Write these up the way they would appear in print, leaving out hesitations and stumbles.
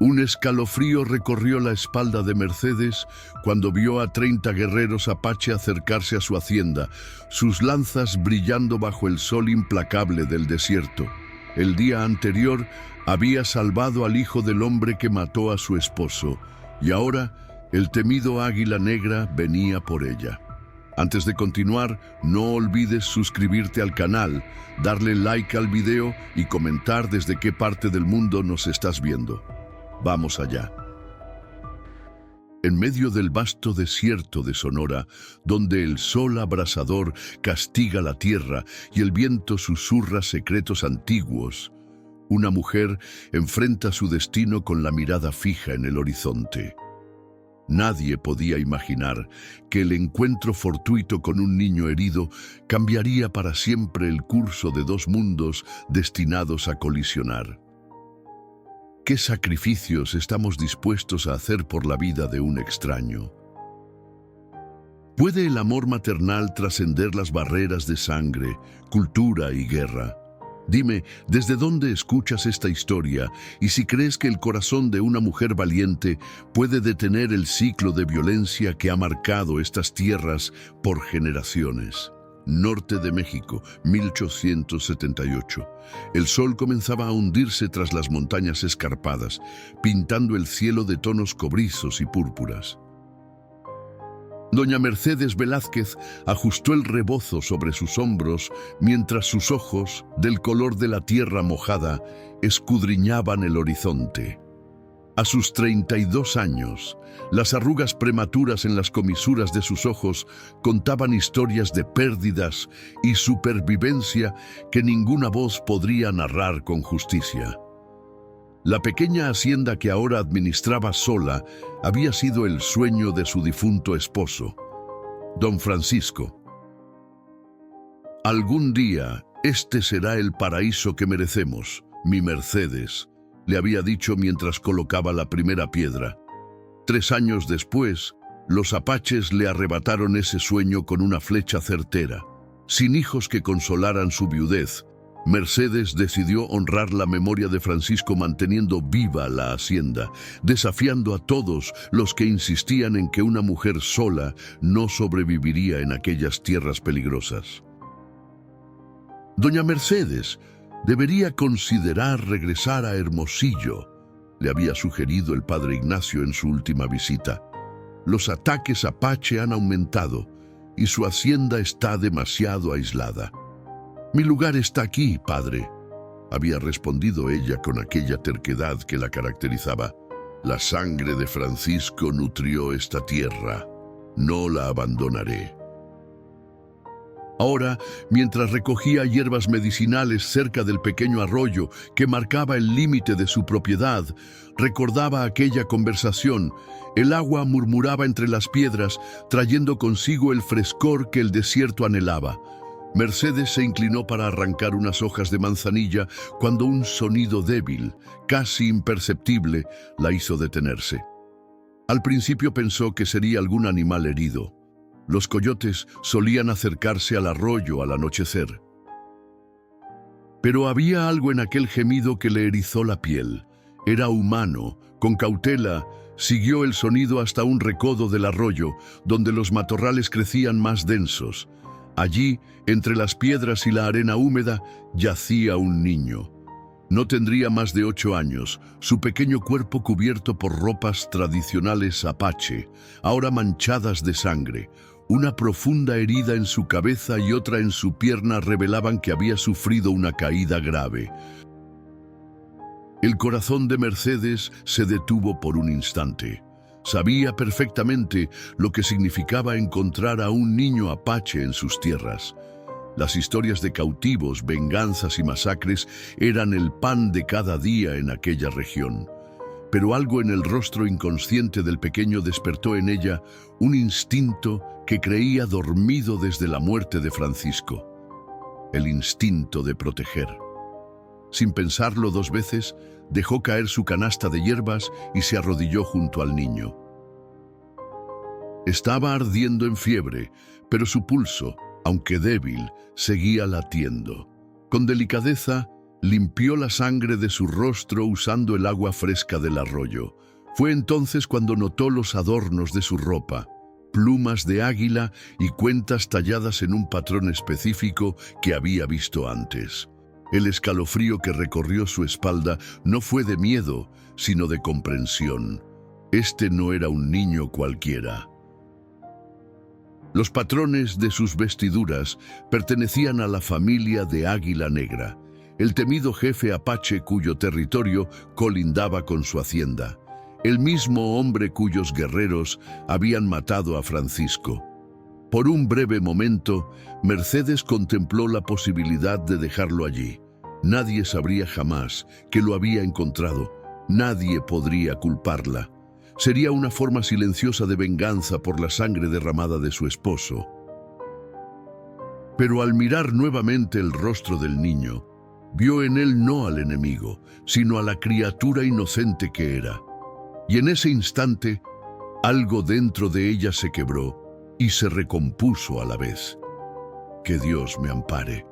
Un escalofrío recorrió la espalda de Mercedes cuando vio a 30 guerreros apache acercarse a su hacienda, sus lanzas brillando bajo el sol implacable del desierto. El día anterior había salvado al hijo del hombre que mató a su esposo, y ahora el temido águila negra venía por ella. Antes de continuar, no olvides suscribirte al canal, darle like al video y comentar desde qué parte del mundo nos estás viendo. Vamos allá. En medio del vasto desierto de Sonora, donde el sol abrasador castiga la tierra y el viento susurra secretos antiguos, una mujer enfrenta su destino con la mirada fija en el horizonte. Nadie podía imaginar que el encuentro fortuito con un niño herido cambiaría para siempre el curso de dos mundos destinados a colisionar. ¿Qué sacrificios estamos dispuestos a hacer por la vida de un extraño? ¿Puede el amor maternal trascender las barreras de sangre, cultura y guerra? Dime, ¿desde dónde escuchas esta historia y si crees que el corazón de una mujer valiente puede detener el ciclo de violencia que ha marcado estas tierras por generaciones? Norte de México, 1878. El sol comenzaba a hundirse tras las montañas escarpadas, pintando el cielo de tonos cobrizos y púrpuras. Doña Mercedes Velázquez ajustó el rebozo sobre sus hombros mientras sus ojos, del color de la tierra mojada, escudriñaban el horizonte. A sus 32 años, las arrugas prematuras en las comisuras de sus ojos contaban historias de pérdidas y supervivencia que ninguna voz podría narrar con justicia. La pequeña hacienda que ahora administraba sola había sido el sueño de su difunto esposo, don Francisco. Algún día, este será el paraíso que merecemos, mi Mercedes, le había dicho mientras colocaba la primera piedra. 3 años después, los apaches le arrebataron ese sueño con una flecha certera. Sin hijos que consolaran su viudez, Mercedes decidió honrar la memoria de Francisco manteniendo viva la hacienda, desafiando a todos los que insistían en que una mujer sola no sobreviviría en aquellas tierras peligrosas. Doña Mercedes debería considerar regresar a Hermosillo, le había sugerido el padre Ignacio en su última visita. Los ataques apache han aumentado y su hacienda está demasiado aislada. Mi lugar está aquí, padre, había respondido ella con aquella terquedad que la caracterizaba. La sangre de Francisco nutrió esta tierra, no la abandonaré. Ahora, mientras recogía hierbas medicinales cerca del pequeño arroyo que marcaba el límite de su propiedad, recordaba aquella conversación. El agua murmuraba entre las piedras, trayendo consigo el frescor que el desierto anhelaba. Mercedes se inclinó para arrancar unas hojas de manzanilla cuando un sonido débil, casi imperceptible, la hizo detenerse. Al principio pensó que sería algún animal herido. Los coyotes solían acercarse al arroyo al anochecer. Pero había algo en aquel gemido que le erizó la piel. Era humano. Con cautela, siguió el sonido hasta un recodo del arroyo, donde los matorrales crecían más densos. Allí, entre las piedras y la arena húmeda, yacía un niño. No tendría más de 8 años, su pequeño cuerpo cubierto por ropas tradicionales apache, ahora manchadas de sangre. Una profunda herida en su cabeza y otra en su pierna revelaban que había sufrido una caída grave. El corazón de Mercedes se detuvo por un instante. Sabía perfectamente lo que significaba encontrar a un niño apache en sus tierras. Las historias de cautivos, venganzas y masacres eran el pan de cada día en aquella región. Pero algo en el rostro inconsciente del pequeño despertó en ella un instinto que creía dormido desde la muerte de Francisco. El instinto de proteger. Sin pensarlo 2 veces, dejó caer su canasta de hierbas y se arrodilló junto al niño. Estaba ardiendo en fiebre, pero su pulso, aunque débil, seguía latiendo. Con delicadeza, Limpió la sangre de su rostro usando el agua fresca del arroyo. Fue entonces cuando notó los adornos de su ropa, plumas de águila y cuentas talladas en un patrón específico que había visto antes. El escalofrío que recorrió su espalda no fue de miedo, sino de comprensión. Este no era un niño cualquiera. Los patrones de sus vestiduras pertenecían a la familia de Águila Negra, el temido jefe apache cuyo territorio colindaba con su hacienda, el mismo hombre cuyos guerreros habían matado a Francisco. Por un breve momento, Mercedes contempló la posibilidad de dejarlo allí. Nadie sabría jamás que lo había encontrado. Nadie podría culparla. Sería una forma silenciosa de venganza por la sangre derramada de su esposo. Pero al mirar nuevamente el rostro del niño, vio en él no al enemigo, sino a la criatura inocente que era. Y en ese instante, algo dentro de ella se quebró y se recompuso a la vez. «Que Dios me ampare»,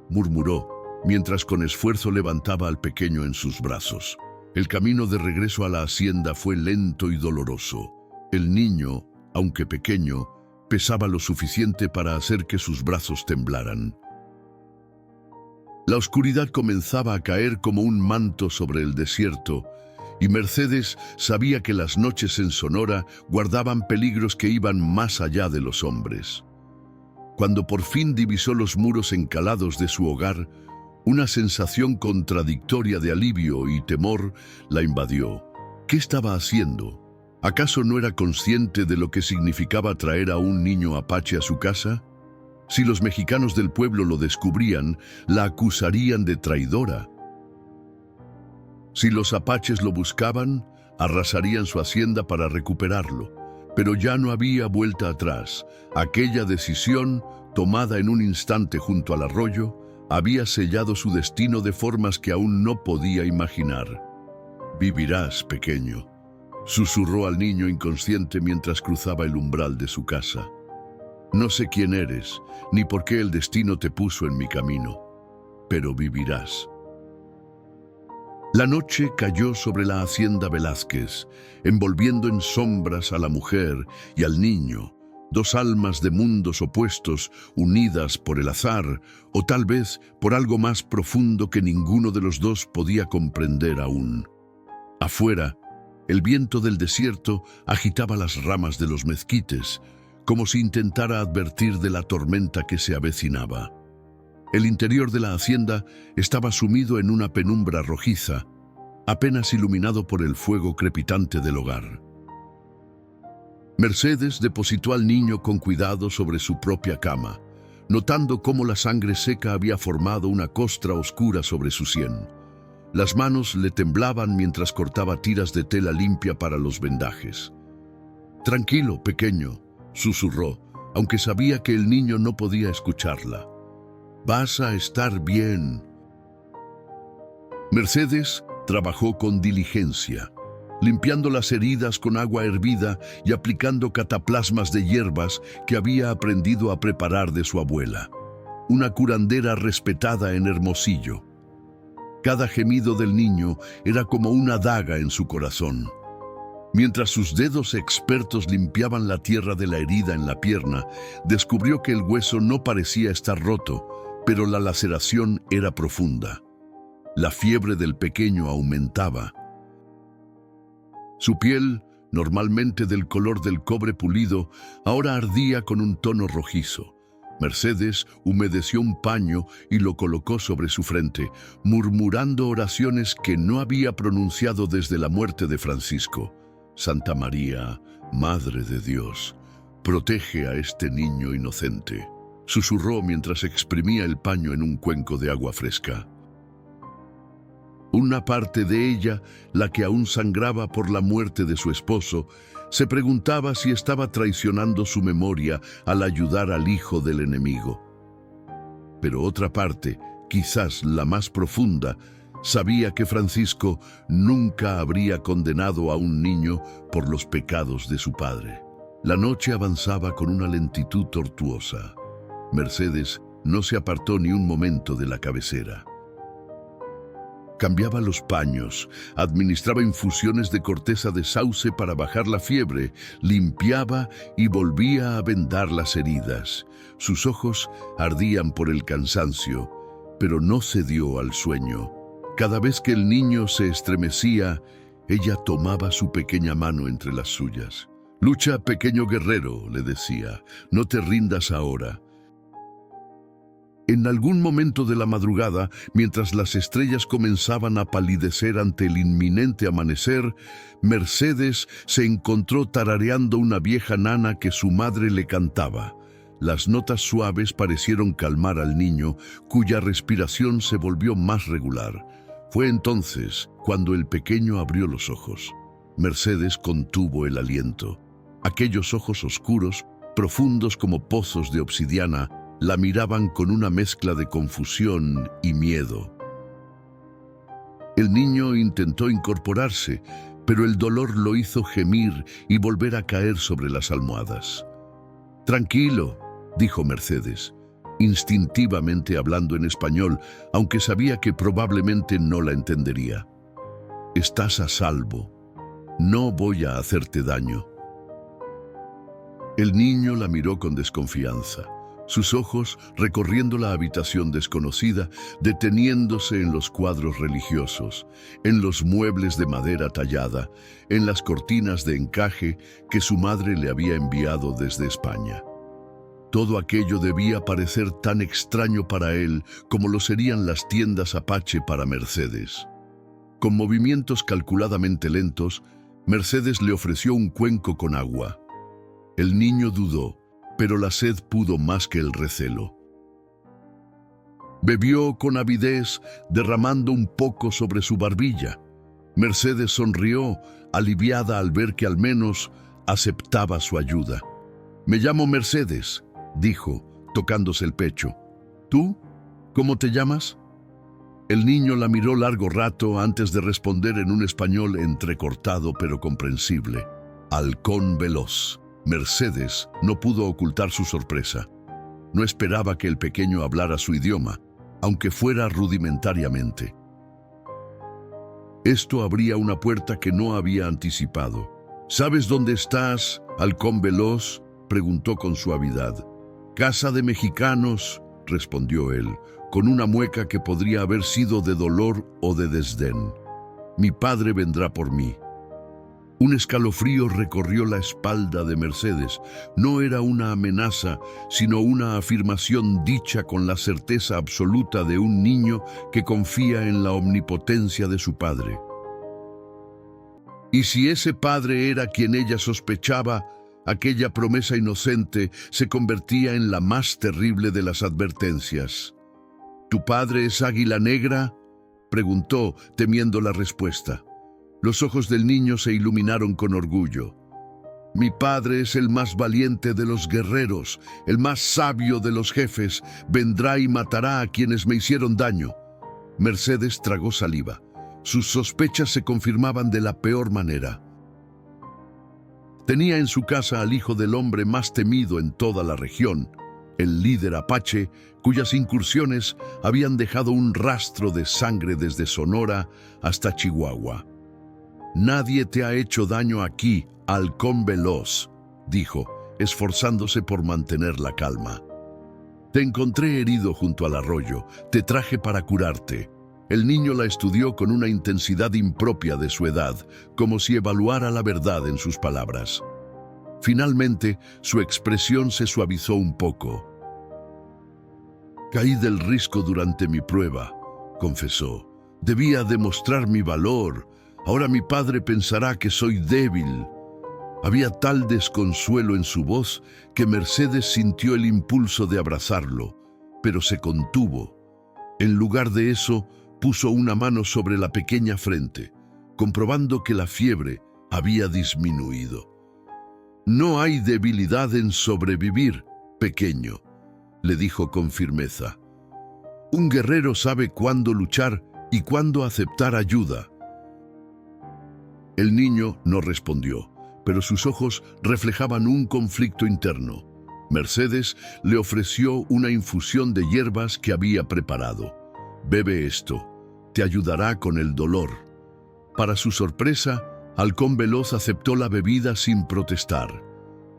murmuró, mientras con esfuerzo levantaba al pequeño en sus brazos. El camino de regreso a la hacienda fue lento y doloroso. El niño, aunque pequeño, pesaba lo suficiente para hacer que sus brazos temblaran. La oscuridad comenzaba a caer como un manto sobre el desierto, y Mercedes sabía que las noches en Sonora guardaban peligros que iban más allá de los hombres. Cuando por fin divisó los muros encalados de su hogar, una sensación contradictoria de alivio y temor la invadió. ¿Qué estaba haciendo? ¿Acaso no era consciente de lo que significaba traer a un niño apache a su casa? Si los mexicanos del pueblo lo descubrían, la acusarían de traidora. Si los apaches lo buscaban, arrasarían su hacienda para recuperarlo. Pero ya no había vuelta atrás. Aquella decisión, tomada en un instante junto al arroyo, había sellado su destino de formas que aún no podía imaginar. «Vivirás, pequeño», susurró al niño inconsciente mientras cruzaba el umbral de su casa. «No sé quién eres, ni por qué el destino te puso en mi camino, pero vivirás». La noche cayó sobre la hacienda Velázquez, envolviendo en sombras a la mujer y al niño, dos almas de mundos opuestos unidas por el azar o tal vez por algo más profundo que ninguno de los dos podía comprender aún. Afuera, el viento del desierto agitaba las ramas de los mezquites, como si intentara advertir de la tormenta que se avecinaba. El interior de la hacienda estaba sumido en una penumbra rojiza, apenas iluminado por el fuego crepitante del hogar. Mercedes depositó al niño con cuidado sobre su propia cama, notando cómo la sangre seca había formado una costra oscura sobre su sien. Las manos le temblaban mientras cortaba tiras de tela limpia para los vendajes. «Tranquilo, pequeño», susurró, aunque sabía que el niño no podía escucharla. «Vas a estar bien». Mercedes trabajó con diligencia, limpiando las heridas con agua hervida y aplicando cataplasmas de hierbas que había aprendido a preparar de su abuela, una curandera respetada en Hermosillo. Cada gemido del niño era como una daga en su corazón. Mientras sus dedos expertos limpiaban la tierra de la herida en la pierna, descubrió que el hueso no parecía estar roto, pero la laceración era profunda. La fiebre del pequeño aumentaba. Su piel, normalmente del color del cobre pulido, ahora ardía con un tono rojizo. Mercedes humedeció un paño y lo colocó sobre su frente, murmurando oraciones que no había pronunciado desde la muerte de Francisco. «Santa María, Madre de Dios, protege a este niño inocente», susurró mientras exprimía el paño en un cuenco de agua fresca. Una parte de ella, la que aún sangraba por la muerte de su esposo, se preguntaba si estaba traicionando su memoria al ayudar al hijo del enemigo. Pero otra parte, quizás la más profunda, sabía que Francisco nunca habría condenado a un niño por los pecados de su padre. La noche avanzaba con una lentitud tortuosa. Mercedes no se apartó ni un momento de la cabecera. Cambiaba los paños, administraba infusiones de corteza de sauce para bajar la fiebre, limpiaba y volvía a vendar las heridas. Sus ojos ardían por el cansancio, pero no cedió al sueño. Cada vez que el niño se estremecía, ella tomaba su pequeña mano entre las suyas. «Lucha, pequeño guerrero», le decía, «no te rindas ahora». En algún momento de la madrugada, mientras las estrellas comenzaban a palidecer ante el inminente amanecer, Mercedes se encontró tarareando una vieja nana que su madre le cantaba. Las notas suaves parecieron calmar al niño, cuya respiración se volvió más regular. Fue entonces cuando el pequeño abrió los ojos. Mercedes contuvo el aliento. Aquellos ojos oscuros, profundos como pozos de obsidiana, la miraban con una mezcla de confusión y miedo. El niño intentó incorporarse, pero el dolor lo hizo gemir y volver a caer sobre las almohadas. «Tranquilo», dijo Mercedes, instintivamente hablando en español, aunque sabía que probablemente no la entendería. «Estás a salvo. No voy a hacerte daño». El niño la miró con desconfianza, sus ojos recorriendo la habitación desconocida, deteniéndose en los cuadros religiosos, en los muebles de madera tallada, en las cortinas de encaje que su madre le había enviado desde España. Todo aquello debía parecer tan extraño para él como lo serían las tiendas Apache para Mercedes. Con movimientos calculadamente lentos, Mercedes le ofreció un cuenco con agua. El niño dudó, pero la sed pudo más que el recelo. Bebió con avidez, derramando un poco sobre su barbilla. Mercedes sonrió, aliviada al ver que al menos aceptaba su ayuda. «Me llamo Mercedes», dijo, tocándose el pecho. «¿Tú? ¿Cómo te llamas?» El niño la miró largo rato antes de responder en un español entrecortado pero comprensible. «Halcón veloz». Mercedes no pudo ocultar su sorpresa. No esperaba que el pequeño hablara su idioma, aunque fuera rudimentariamente. Esto abría una puerta que no había anticipado. «¿Sabes dónde estás, halcón veloz?», preguntó con suavidad. «Casa de mexicanos», respondió él, con una mueca que podría haber sido de dolor o de desdén. «Mi padre vendrá por mí». Un escalofrío recorrió la espalda de Mercedes. No era una amenaza, sino una afirmación dicha con la certeza absoluta de un niño que confía en la omnipotencia de su padre. Y si ese padre era quien ella sospechaba, aquella promesa inocente se convertía en la más terrible de las advertencias. «¿Tu padre es Águila Negra?», preguntó, temiendo la respuesta. Los ojos del niño se iluminaron con orgullo. «Mi padre es el más valiente de los guerreros, el más sabio de los jefes. Vendrá y matará a quienes me hicieron daño». Mercedes tragó saliva. Sus sospechas se confirmaban de la peor manera. Tenía en su casa al hijo del hombre más temido en toda la región, el líder Apache, cuyas incursiones habían dejado un rastro de sangre desde Sonora hasta Chihuahua. «Nadie te ha hecho daño aquí, halcón veloz», dijo, esforzándose por mantener la calma. «Te encontré herido junto al arroyo, te traje para curarte». El niño la estudió con una intensidad impropia de su edad, como si evaluara la verdad en sus palabras. Finalmente, su expresión se suavizó un poco. «Caí del risco durante mi prueba», confesó. «Debía demostrar mi valor. Ahora mi padre pensará que soy débil». Había tal desconsuelo en su voz que Mercedes sintió el impulso de abrazarlo, pero se contuvo. En lugar de eso, puso una mano sobre la pequeña frente, comprobando que la fiebre había disminuido. «No hay debilidad en sobrevivir, pequeño», le dijo con firmeza. «Un guerrero sabe cuándo luchar y cuándo aceptar ayuda». El niño no respondió, pero sus ojos reflejaban un conflicto interno. Mercedes le ofreció una infusión de hierbas que había preparado. «Bebe esto. te ayudará con el dolor. Para su sorpresa, Halcón Veloz aceptó la bebida sin protestar.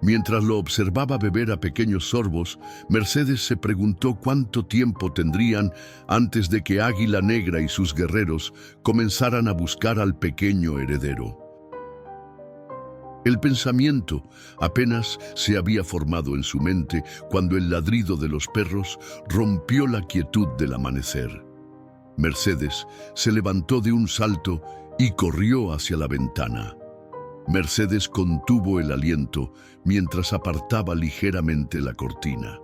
Mientras lo observaba beber a pequeños sorbos, Mercedes se preguntó cuánto tiempo tendrían antes de que Águila Negra y sus guerreros comenzaran a buscar al pequeño heredero. El pensamiento apenas se había formado en su mente cuando el ladrido de los perros rompió la quietud del amanecer. Mercedes se levantó de un salto y corrió hacia la ventana. Mercedes contuvo el aliento mientras apartaba ligeramente la cortina.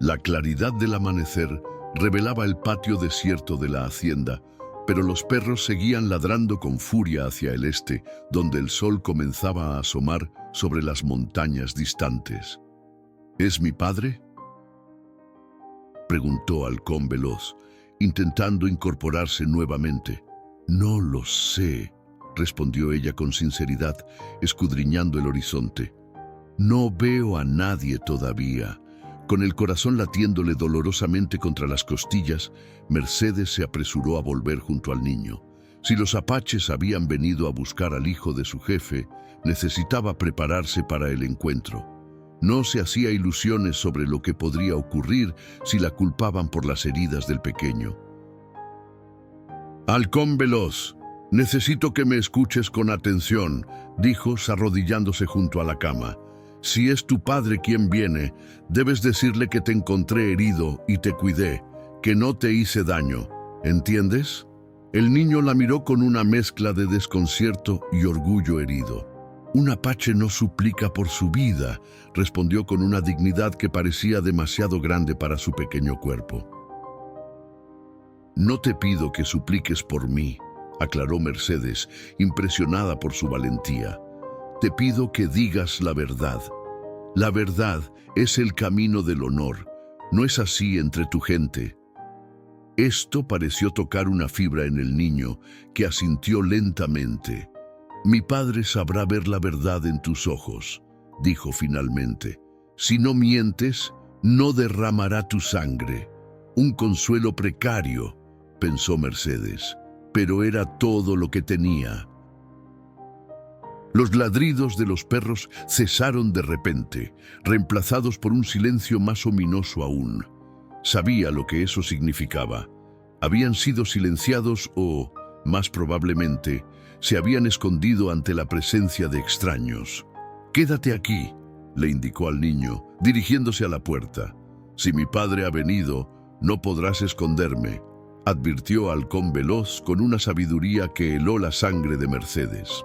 La claridad del amanecer revelaba el patio desierto de la hacienda, pero los perros seguían ladrando con furia hacia el este, donde el sol comenzaba a asomar sobre las montañas distantes. ¿Es mi padre?, preguntó Halcón Veloz, intentando incorporarse nuevamente. No lo sé, respondió ella con sinceridad, escudriñando el horizonte. No veo a nadie todavía. Con el corazón latiéndole dolorosamente contra las costillas, Mercedes se apresuró a volver junto al niño. Si los apaches habían venido a buscar al hijo de su jefe, necesitaba prepararse para el encuentro. No se hacía ilusiones sobre lo que podría ocurrir si la culpaban por las heridas del pequeño. Halcón Veloz, necesito que me escuches con atención, dijo, arrodillándose junto a la cama. Si es tu padre quien viene, debes decirle que te encontré herido y te cuidé, que no te hice daño. ¿Entiendes? El niño la miró con una mezcla de desconcierto y orgullo herido. Un apache no suplica por su vida, respondió con una dignidad que parecía demasiado grande para su pequeño cuerpo. No te pido que supliques por mí, aclaró Mercedes, impresionada por su valentía. Te pido que digas la verdad. La verdad es el camino del honor. ¿No es así entre tu gente? Esto pareció tocar una fibra en el niño, que asintió lentamente. Mi padre sabrá ver la verdad en tus ojos, dijo finalmente. Si no mientes, no derramará tu sangre. Un consuelo precario, pensó Mercedes, pero era todo lo que tenía. Los ladridos de los perros cesaron de repente, reemplazados por un silencio más ominoso aún. Sabía lo que eso significaba. Habían sido silenciados o, más probablemente, se habían escondido ante la presencia de extraños. «Quédate aquí», le indicó al niño, dirigiéndose a la puerta. «Si mi padre ha venido, no podrás esconderme», advirtió Halcón Veloz con una sabiduría que heló la sangre de Mercedes.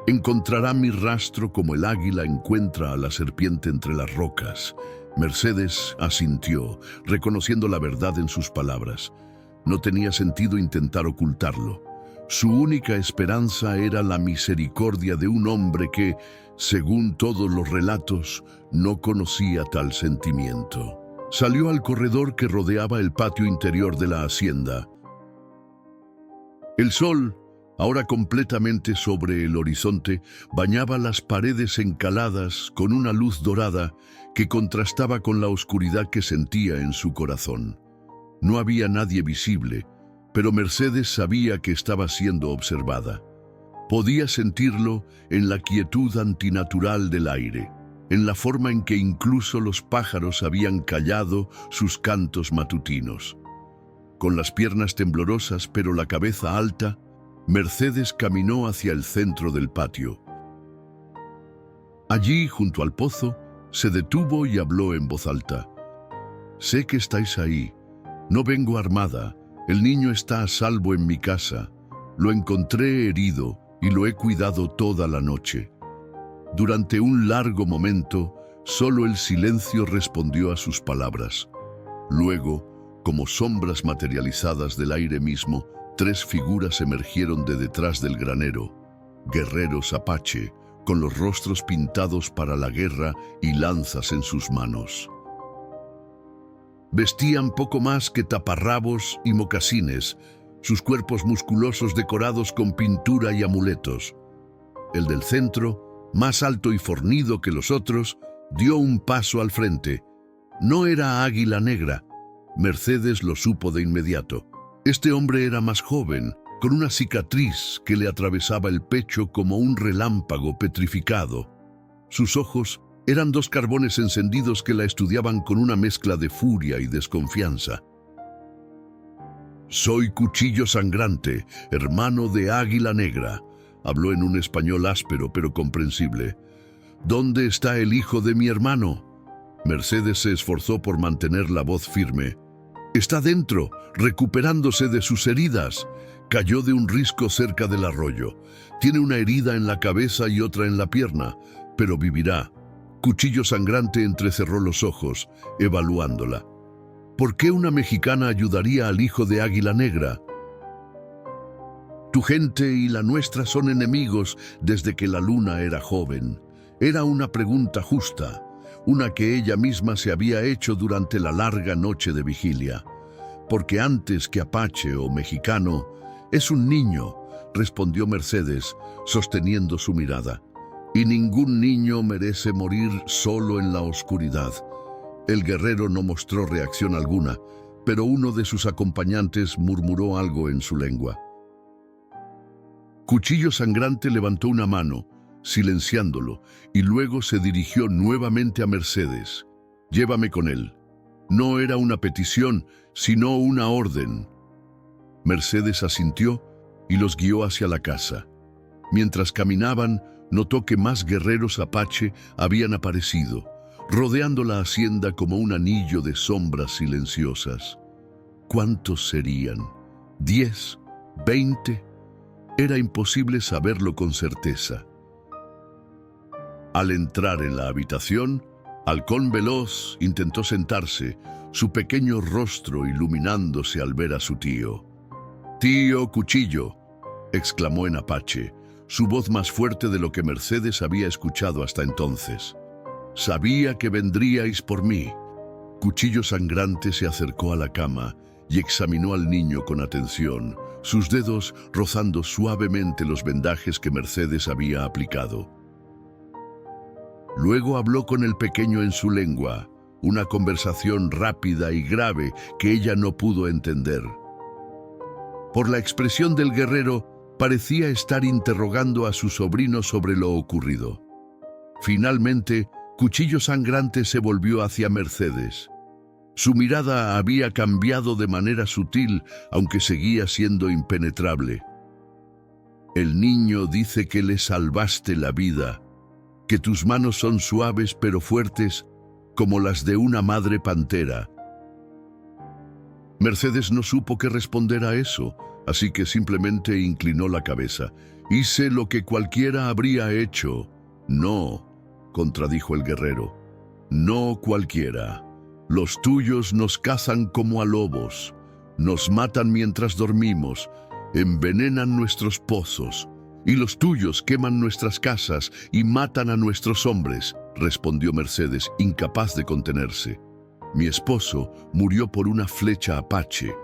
«Encontrará mi rastro como el águila encuentra a la serpiente entre las rocas». Mercedes asintió, reconociendo la verdad en sus palabras. No tenía sentido intentar ocultarlo. Su única esperanza era la misericordia de un hombre que, según todos los relatos, no conocía tal sentimiento. Salió al corredor que rodeaba el patio interior de la hacienda. El sol, ahora completamente sobre el horizonte, bañaba las paredes encaladas con una luz dorada que contrastaba con la oscuridad que sentía en su corazón. No había nadie visible, pero Mercedes sabía que estaba siendo observada. Podía sentirlo en la quietud antinatural del aire, en la forma en que incluso los pájaros habían callado sus cantos matutinos. Con las piernas temblorosas pero la cabeza alta, Mercedes caminó hacia el centro del patio. Allí, junto al pozo, se detuvo y habló en voz alta. «Sé que estáis ahí. No vengo armada. El niño está a salvo en mi casa. Lo encontré herido y lo he cuidado toda la noche». Durante un largo momento, solo el silencio respondió a sus palabras. Luego, como sombras materializadas del aire mismo, 3 figuras emergieron de detrás del granero, guerreros apache, con los rostros pintados para la guerra y lanzas en sus manos. Vestían poco más que taparrabos y mocasines, sus cuerpos musculosos decorados con pintura y amuletos. El del centro, más alto y fornido que los otros, dio un paso al frente. No era Águila Negra. Mercedes lo supo de inmediato. Este hombre era más joven, con una cicatriz que le atravesaba el pecho como un relámpago petrificado. Sus ojos eran dos carbones encendidos que la estudiaban con una mezcla de furia y desconfianza. «Soy Cuchillo Sangrante, hermano de Águila Negra», habló en un español áspero pero comprensible. «¿Dónde está el hijo de mi hermano?». Mercedes se esforzó por mantener la voz firme. «Está dentro, recuperándose de sus heridas. Cayó de un risco cerca del arroyo. Tiene una herida en la cabeza y otra en la pierna, pero vivirá». Cuchillo Sangrante entrecerró los ojos, evaluándola. «¿Por qué una mexicana ayudaría al hijo de Águila Negra?». «Tu gente y la nuestra son enemigos desde que la luna era joven». Era una pregunta justa, una que ella misma se había hecho durante la larga noche de vigilia. «Porque antes que apache o mexicano, es un niño», respondió Mercedes, sosteniendo su mirada. «Y ningún niño merece morir solo en la oscuridad». El guerrero no mostró reacción alguna, pero uno de sus acompañantes murmuró algo en su lengua. Cuchillo Sangrante levantó una mano, silenciándolo, y luego se dirigió nuevamente a Mercedes. «Llévame con él». No era una petición, sino una orden. Mercedes asintió y los guió hacia la casa. Mientras caminaban, notó que más guerreros apache habían aparecido, rodeando la hacienda como un anillo de sombras silenciosas. ¿Cuántos serían? ¿10? ¿20? Era imposible saberlo con certeza. Al entrar en la habitación, Halcón Veloz intentó sentarse, su pequeño rostro iluminándose al ver a su tío. «Tío Cuchillo», exclamó en apache, su voz más fuerte de lo que Mercedes había escuchado hasta entonces. «Sabía que vendríais por mí». Cuchillo Sangrante se acercó a la cama y examinó al niño con atención, sus dedos rozando suavemente los vendajes que Mercedes había aplicado. Luego habló con el pequeño en su lengua, una conversación rápida y grave que ella no pudo entender. Por la expresión del guerrero, parecía estar interrogando a su sobrino sobre lo ocurrido. Finalmente, Cuchillo Sangrante se volvió hacia Mercedes. Su mirada había cambiado de manera sutil, aunque seguía siendo impenetrable. «El niño dice que le salvaste la vida, que tus manos son suaves pero fuertes, como las de una madre pantera». Mercedes no supo qué responder a eso, así que simplemente inclinó la cabeza. «Hice lo que cualquiera habría hecho». «No», contradijo el guerrero. «No cualquiera. Los tuyos nos cazan como a lobos, nos matan mientras dormimos, envenenan nuestros pozos, y los tuyos queman nuestras casas y matan a nuestros hombres», respondió Mercedes, incapaz de contenerse. «Mi esposo murió por una flecha apache».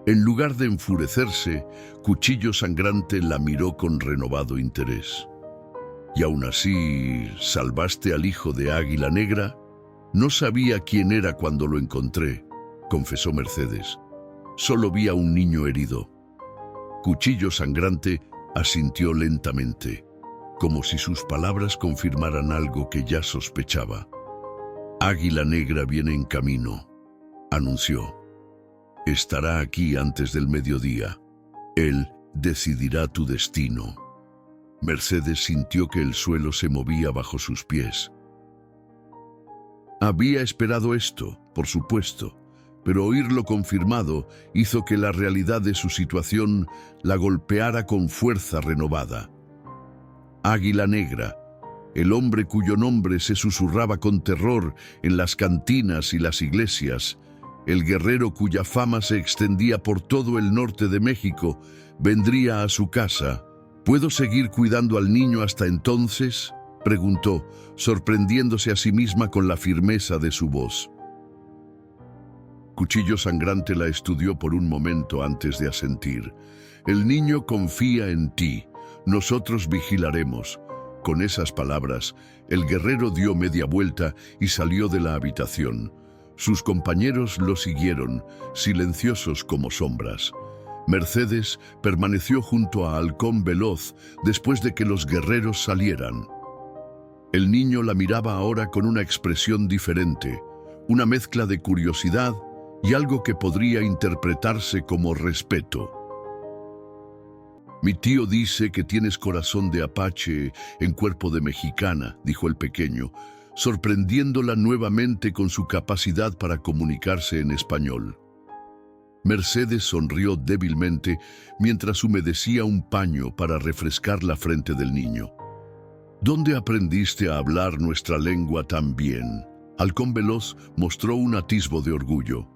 En lugar de enfurecerse, Cuchillo Sangrante la miró con renovado interés. «¿Y aún así salvaste al hijo de Águila Negra?» «No sabía quién era cuando lo encontré», confesó Mercedes. «Solo vi a un niño herido». Cuchillo Sangrante asintió lentamente, como si sus palabras confirmaran algo que ya sospechaba. «Águila Negra viene en camino», anunció. «Estará aquí antes del mediodía. Él decidirá tu destino». Mercedes sintió que el suelo se movía bajo sus pies. Había esperado esto, por supuesto, pero oírlo confirmado hizo que la realidad de su situación la golpeara con fuerza renovada. Águila Negra, el hombre cuyo nombre se susurraba con terror en las cantinas y las iglesias, el guerrero cuya fama se extendía por todo el norte de México, vendría a su casa. «¿Puedo seguir cuidando al niño hasta entonces?», preguntó, sorprendiéndose a sí misma con la firmeza de su voz. Cuchillo Sangrante la estudió por un momento antes de asentir. «El niño confía en ti. Nosotros vigilaremos». Con esas palabras, el guerrero dio media vuelta y salió de la habitación. Sus compañeros lo siguieron, silenciosos como sombras. Mercedes permaneció junto a Halcón Veloz después de que los guerreros salieran. El niño la miraba ahora con una expresión diferente, una mezcla de curiosidad y algo que podría interpretarse como respeto. «Mi tío dice que tienes corazón de apache en cuerpo de mexicana», dijo el pequeño, sorprendiéndola nuevamente con su capacidad para comunicarse en español. Mercedes sonrió débilmente mientras humedecía un paño para refrescar la frente del niño. «¿Dónde aprendiste a hablar nuestra lengua tan bien?». Halcón Veloz mostró un atisbo de orgullo.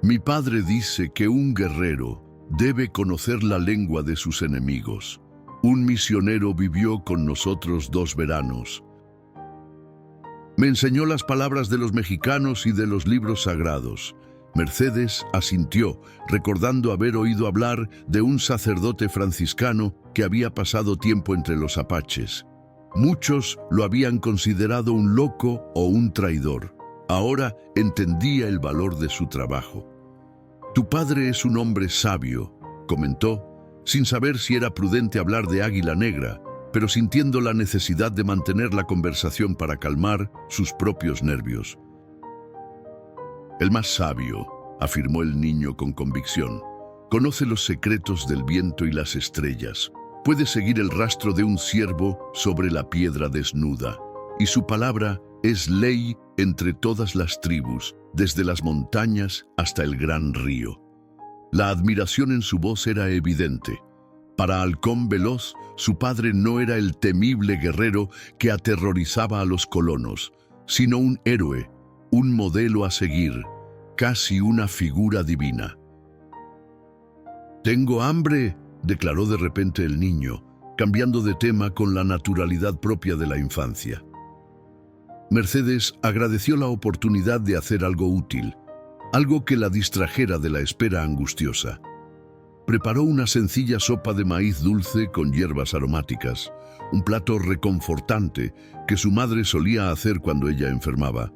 «Mi padre dice que un guerrero debe conocer la lengua de sus enemigos. Un misionero vivió con nosotros 2 veranos. Me enseñó las palabras de los mexicanos y de los libros sagrados». Mercedes asintió, recordando haber oído hablar de un sacerdote franciscano que había pasado tiempo entre los apaches. Muchos lo habían considerado un loco o un traidor. Ahora entendía el valor de su trabajo. «Tu padre es un hombre sabio», comentó, sin saber si era prudente hablar de Águila Negra, pero sintiendo la necesidad de mantener la conversación para calmar sus propios nervios. «El más sabio», afirmó el niño con convicción, «conoce los secretos del viento y las estrellas. Puede seguir el rastro de un ciervo sobre la piedra desnuda, y su palabra es ley entre todas las tribus, desde las montañas hasta el gran río». La admiración en su voz era evidente. Para Halcón Veloz, su padre no era el temible guerrero que aterrorizaba a los colonos, sino un héroe, un modelo a seguir, casi una figura divina. «Tengo hambre», declaró de repente el niño, cambiando de tema con la naturalidad propia de la infancia. Mercedes agradeció la oportunidad de hacer algo útil, algo que la distrajera de la espera angustiosa. Preparó una sencilla sopa de maíz dulce con hierbas aromáticas, un plato reconfortante que su madre solía hacer cuando ella enfermaba.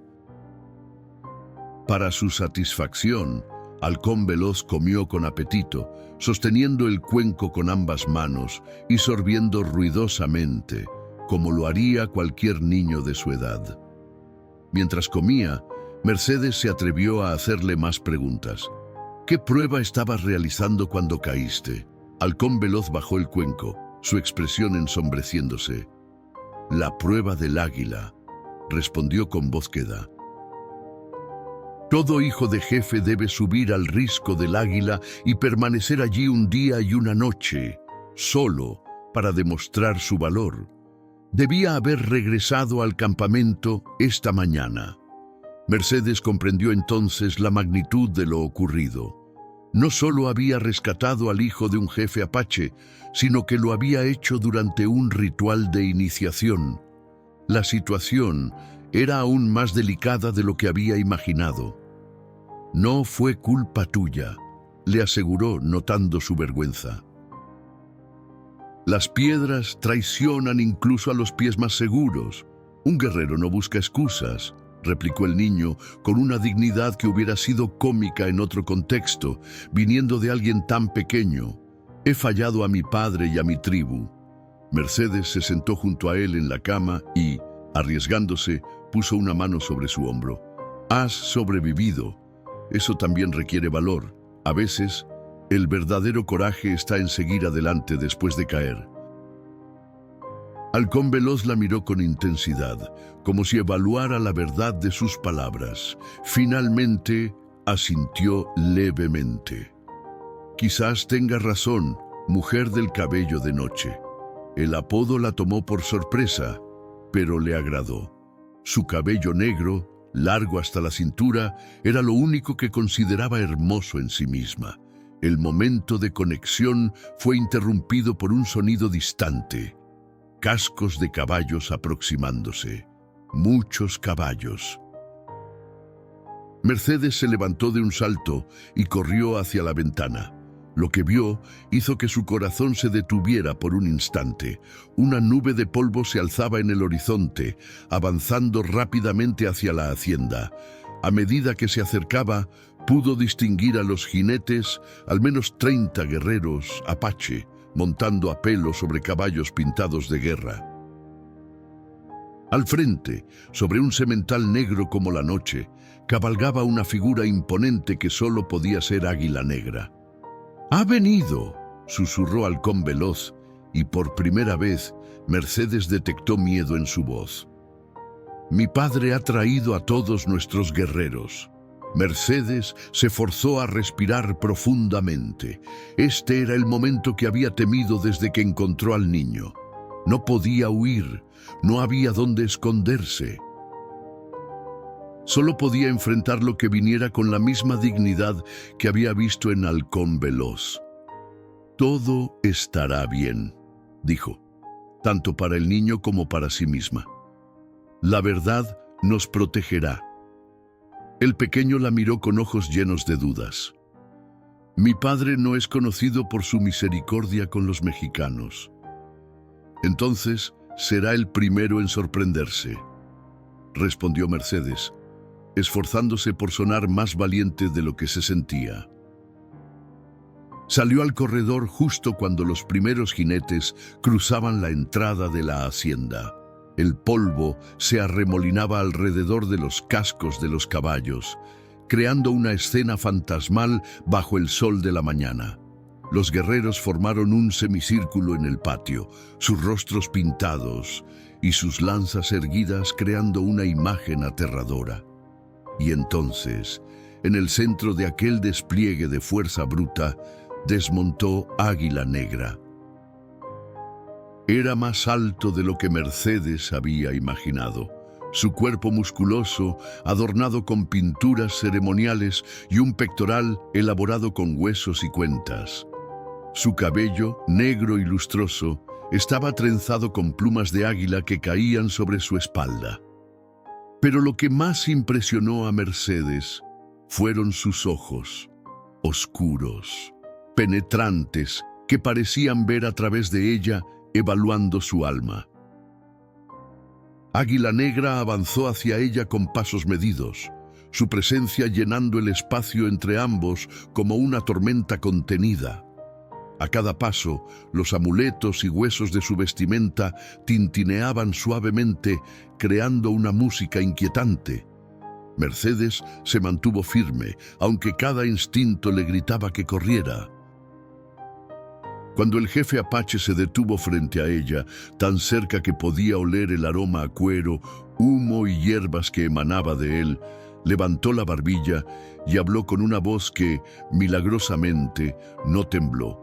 Para su satisfacción, Halcón Veloz comió con apetito, sosteniendo el cuenco con ambas manos y sorbiendo ruidosamente, como lo haría cualquier niño de su edad. Mientras comía, Mercedes se atrevió a hacerle más preguntas. «¿Qué prueba estabas realizando cuando caíste?». Halcón Veloz bajó el cuenco, su expresión ensombreciéndose. «La prueba del águila», respondió con voz queda. «Todo hijo de jefe debe subir al risco del águila y permanecer allí un día y una noche, solo, para demostrar su valor. Debía haber regresado al campamento esta mañana». Mercedes comprendió entonces la magnitud de lo ocurrido. No solo había rescatado al hijo de un jefe apache, sino que lo había hecho durante un ritual de iniciación. La situación era aún más delicada de lo que había imaginado. «No fue culpa tuya», le aseguró, notando su vergüenza. «Las piedras traicionan incluso a los pies más seguros. Un guerrero no busca excusas», replicó el niño con una dignidad que hubiera sido cómica en otro contexto, viniendo de alguien tan pequeño. «He fallado a mi padre y a mi tribu». Mercedes se sentó junto a él en la cama y, arriesgándose, puso una mano sobre su hombro. «Has sobrevivido. Eso también requiere valor. A veces, el verdadero coraje está en seguir adelante después de caer». Halcón Veloz la miró con intensidad, como si evaluara la verdad de sus palabras. Finalmente, asintió levemente. «Quizás tenga razón, mujer del cabello de noche». El apodo la tomó por sorpresa, pero le agradó. Su cabello negro, largo hasta la cintura, era lo único que consideraba hermoso en sí misma. El momento de conexión fue interrumpido por un sonido distante. Cascos de caballos aproximándose. Muchos caballos. Mercedes se levantó de un salto y corrió hacia la ventana. Lo que vio hizo que su corazón se detuviera por un instante. Una nube de polvo se alzaba en el horizonte, avanzando rápidamente hacia la hacienda. A medida que se acercaba, pudo distinguir a los jinetes, al menos 30 guerreros apache, montando a pelo sobre caballos pintados de guerra. Al frente, sobre un semental negro como la noche, cabalgaba una figura imponente que solo podía ser Águila Negra. «¡Ha venido!», susurró Halcón Veloz, y por primera vez Mercedes detectó miedo en su voz. «Mi padre ha traído a todos nuestros guerreros». Mercedes se forzó a respirar profundamente. Este era el momento que había temido desde que encontró al niño. No podía huir, no había dónde esconderse. Solo podía enfrentar lo que viniera con la misma dignidad que había visto en Halcón Veloz. «Todo estará bien», dijo, tanto para el niño como para sí misma. «La verdad nos protegerá». El pequeño la miró con ojos llenos de dudas. «Mi padre no es conocido por su misericordia con los mexicanos». «Entonces será el primero en sorprenderse», respondió Mercedes, esforzándose por sonar más valiente de lo que se sentía. Salió al corredor justo cuando los primeros jinetes cruzaban la entrada de la hacienda. El polvo se arremolinaba alrededor de los cascos de los caballos, creando una escena fantasmal bajo el sol de la mañana. Los guerreros formaron un semicírculo en el patio, sus rostros pintados y sus lanzas erguidas creando una imagen aterradora. Y entonces, en el centro de aquel despliegue de fuerza bruta, desmontó Águila Negra. Era más alto de lo que Mercedes había imaginado. Su cuerpo musculoso, adornado con pinturas ceremoniales y un pectoral elaborado con huesos y cuentas. Su cabello, negro y lustroso, estaba trenzado con plumas de águila que caían sobre su espalda. Pero lo que más impresionó a Mercedes fueron sus ojos, oscuros, penetrantes, que parecían ver a través de ella, evaluando su alma. Águila Negra avanzó hacia ella con pasos medidos, su presencia llenando el espacio entre ambos como una tormenta contenida. A cada paso, los amuletos y huesos de su vestimenta tintineaban suavemente, creando una música inquietante. Mercedes se mantuvo firme, aunque cada instinto le gritaba que corriera. Cuando el jefe apache se detuvo frente a ella, tan cerca que podía oler el aroma a cuero, humo y hierbas que emanaba de él, levantó la barbilla y habló con una voz que, milagrosamente, no tembló.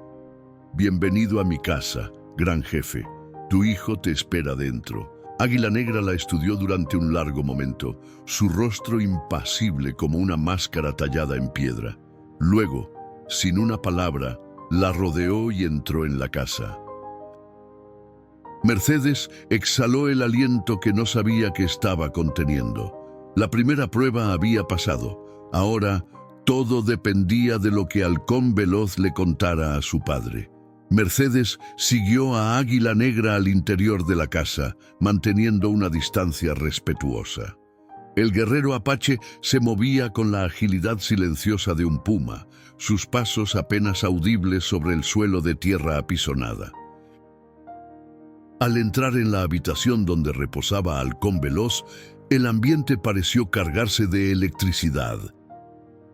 «Bienvenido a mi casa, gran jefe. Tu hijo te espera dentro». Águila Negra la estudió durante un largo momento, su rostro impasible como una máscara tallada en piedra. Luego, sin una palabra, la rodeó y entró en la casa. Mercedes exhaló el aliento que no sabía que estaba conteniendo. La primera prueba había pasado. Ahora, todo dependía de lo que Halcón Veloz le contara a su padre. Mercedes siguió a Águila Negra al interior de la casa, manteniendo una distancia respetuosa. El guerrero apache se movía con la agilidad silenciosa de un puma, sus pasos apenas audibles sobre el suelo de tierra apisonada. Al entrar en la habitación donde reposaba Halcón Veloz, el ambiente pareció cargarse de electricidad.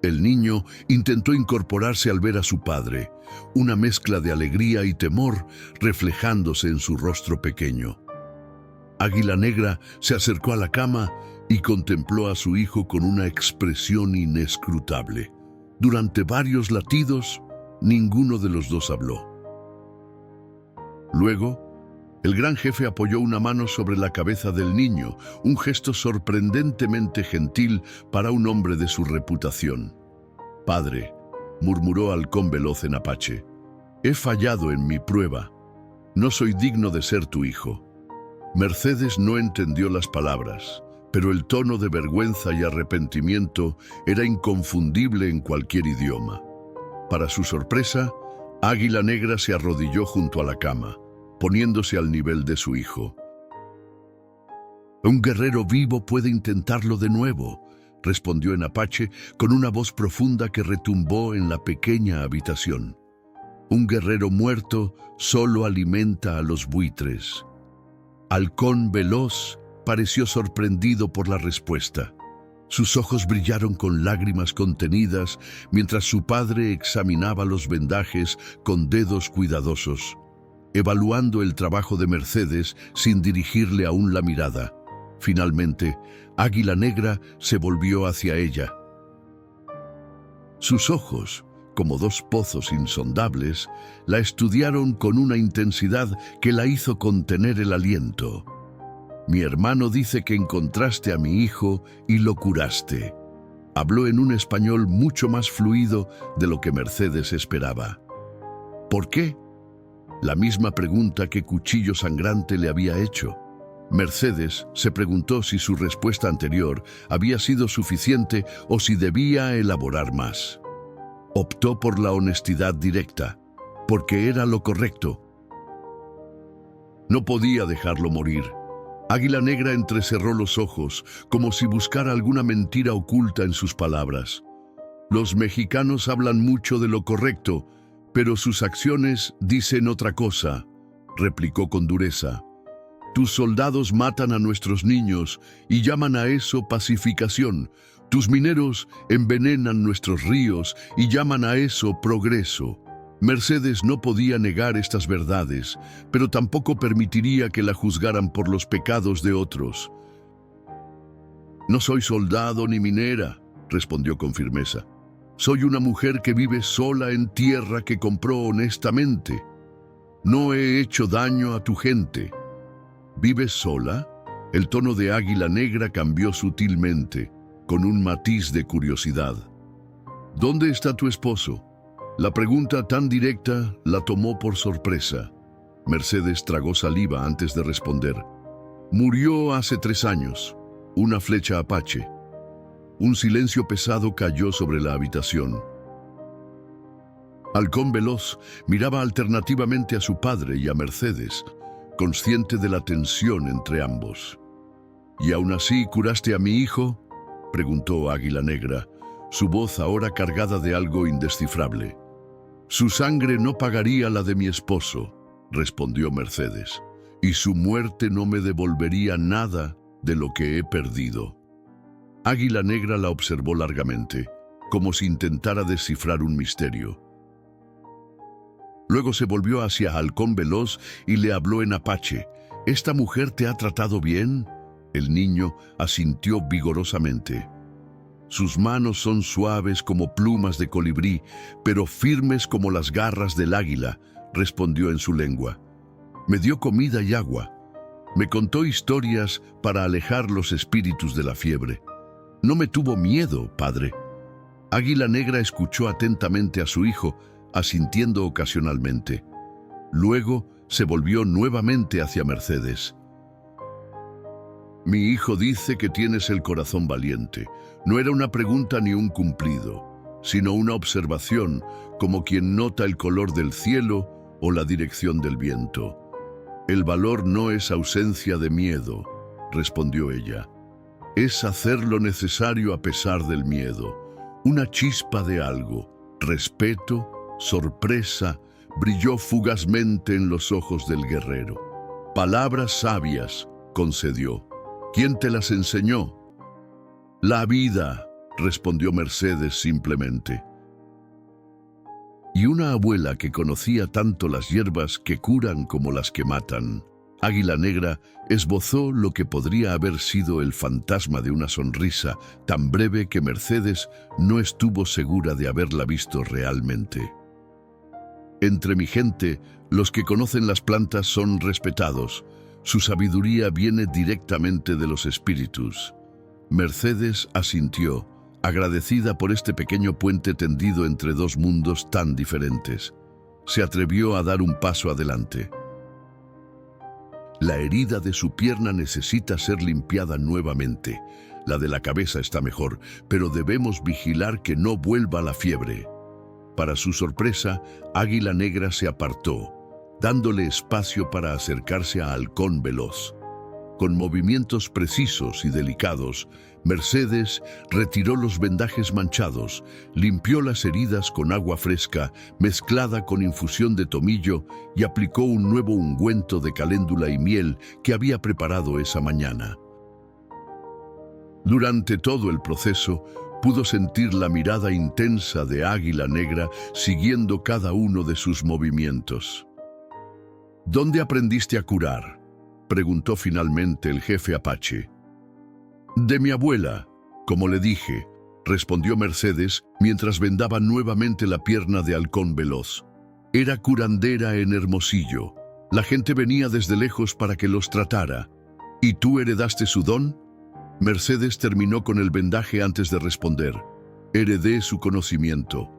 El niño intentó incorporarse al ver a su padre, una mezcla de alegría y temor reflejándose en su rostro pequeño. Águila Negra se acercó a la cama y contempló a su hijo con una expresión inescrutable. Durante varios latidos, ninguno de los dos habló. Luego, el gran jefe apoyó una mano sobre la cabeza del niño, un gesto sorprendentemente gentil para un hombre de su reputación. «Padre», murmuró Halcón Veloz en apache, «he fallado en mi prueba. No soy digno de ser tu hijo». Mercedes no entendió las palabras, pero el tono de vergüenza y arrepentimiento era inconfundible en cualquier idioma. Para su sorpresa, Águila Negra se arrodilló junto a la cama, poniéndose al nivel de su hijo. «Un guerrero vivo puede intentarlo de nuevo», respondió en apache con una voz profunda que retumbó en la pequeña habitación. Un guerrero muerto solo alimenta a los buitres. Halcón Veloz pareció sorprendido por la respuesta. Sus ojos brillaron con lágrimas contenidas mientras su padre examinaba los vendajes con dedos cuidadosos, evaluando el trabajo de Mercedes sin dirigirle aún la mirada. Finalmente, Águila Negra se volvió hacia ella. Sus ojos, como dos pozos insondables, la estudiaron con una intensidad que la hizo contener el aliento. Mi hermano dice que encontraste a mi hijo y lo curaste. Habló en un español mucho más fluido de lo que Mercedes esperaba. ¿Por qué? La misma pregunta que Cuchillo Sangrante le había hecho. Mercedes se preguntó si su respuesta anterior había sido suficiente o si debía elaborar más. Optó por la honestidad directa, porque era lo correcto. No podía dejarlo morir. Águila Negra entrecerró los ojos, como si buscara alguna mentira oculta en sus palabras. Los mexicanos hablan mucho de lo correcto, pero sus acciones dicen otra cosa, replicó con dureza. Tus soldados matan a nuestros niños y llaman a eso pacificación. Tus mineros envenenan nuestros ríos y llaman a eso progreso. Mercedes no podía negar estas verdades, pero tampoco permitiría que la juzgaran por los pecados de otros. No soy soldado ni minera, respondió con firmeza. Soy una mujer que vive sola en tierra que compró honestamente. No he hecho daño a tu gente. ¿Vives sola? El tono de Águila Negra cambió sutilmente, con un matiz de curiosidad. ¿Dónde está tu esposo? La pregunta tan directa la tomó por sorpresa. Mercedes tragó saliva antes de responder. Murió hace 3 años, una flecha apache. Un silencio pesado cayó sobre la habitación. Halcón Veloz miraba alternativamente a su padre y a Mercedes, consciente de la tensión entre ambos. ¿Y aún así curaste a mi hijo?, preguntó Águila Negra, su voz ahora cargada de algo indescifrable. Su sangre no pagaría la de mi esposo, respondió Mercedes, y su muerte no me devolvería nada de lo que he perdido. Águila Negra la observó largamente, como si intentara descifrar un misterio. Luego se volvió hacia Halcón Veloz y le habló en apache. ¿Esta mujer te ha tratado bien? El niño asintió vigorosamente. Sus manos son suaves como plumas de colibrí, pero firmes como las garras del águila, respondió en su lengua. Me dio comida y agua. Me contó historias para alejar los espíritus de la fiebre. No me tuvo miedo, padre. Águila Negra escuchó atentamente a su hijo, asintiendo ocasionalmente. Luego se volvió nuevamente hacia Mercedes. Mi hijo dice que tienes el corazón valiente. No era una pregunta ni un cumplido, sino una observación, como quien nota el color del cielo o la dirección del viento. El valor no es ausencia de miedo, respondió ella. Es hacer lo necesario a pesar del miedo. Una chispa de algo, respeto, sorpresa, brilló fugazmente en los ojos del guerrero. Palabras sabias, concedió. ¿Quién te las enseñó? La vida, respondió Mercedes simplemente. Y una abuela que conocía tanto las hierbas que curan como las que matan. Águila Negra esbozó lo que podría haber sido el fantasma de una sonrisa tan breve que Mercedes no estuvo segura de haberla visto realmente. Entre mi gente, los que conocen las plantas son respetados. Su sabiduría viene directamente de los espíritus. Mercedes asintió, agradecida por este pequeño puente tendido entre dos mundos tan diferentes. Se atrevió a dar un paso adelante. La herida de su pierna necesita ser limpiada nuevamente. La de la cabeza está mejor, pero debemos vigilar que no vuelva la fiebre. Para su sorpresa, Águila Negra se apartó, dándole espacio para acercarse a Halcón Veloz. Con movimientos precisos y delicados, Mercedes retiró los vendajes manchados, limpió las heridas con agua fresca mezclada con infusión de tomillo y aplicó un nuevo ungüento de caléndula y miel que había preparado esa mañana. Durante todo el proceso, pudo sentir la mirada intensa de Águila Negra siguiendo cada uno de sus movimientos. ¿Dónde aprendiste a curar?, preguntó finalmente el jefe apache. De mi abuela, como le dije, respondió Mercedes mientras vendaba nuevamente la pierna de Halcón Veloz. Era curandera en Hermosillo. La gente venía desde lejos para que los tratara. ¿Y tú heredaste su don? Mercedes terminó con el vendaje antes de responder. Heredé su conocimiento.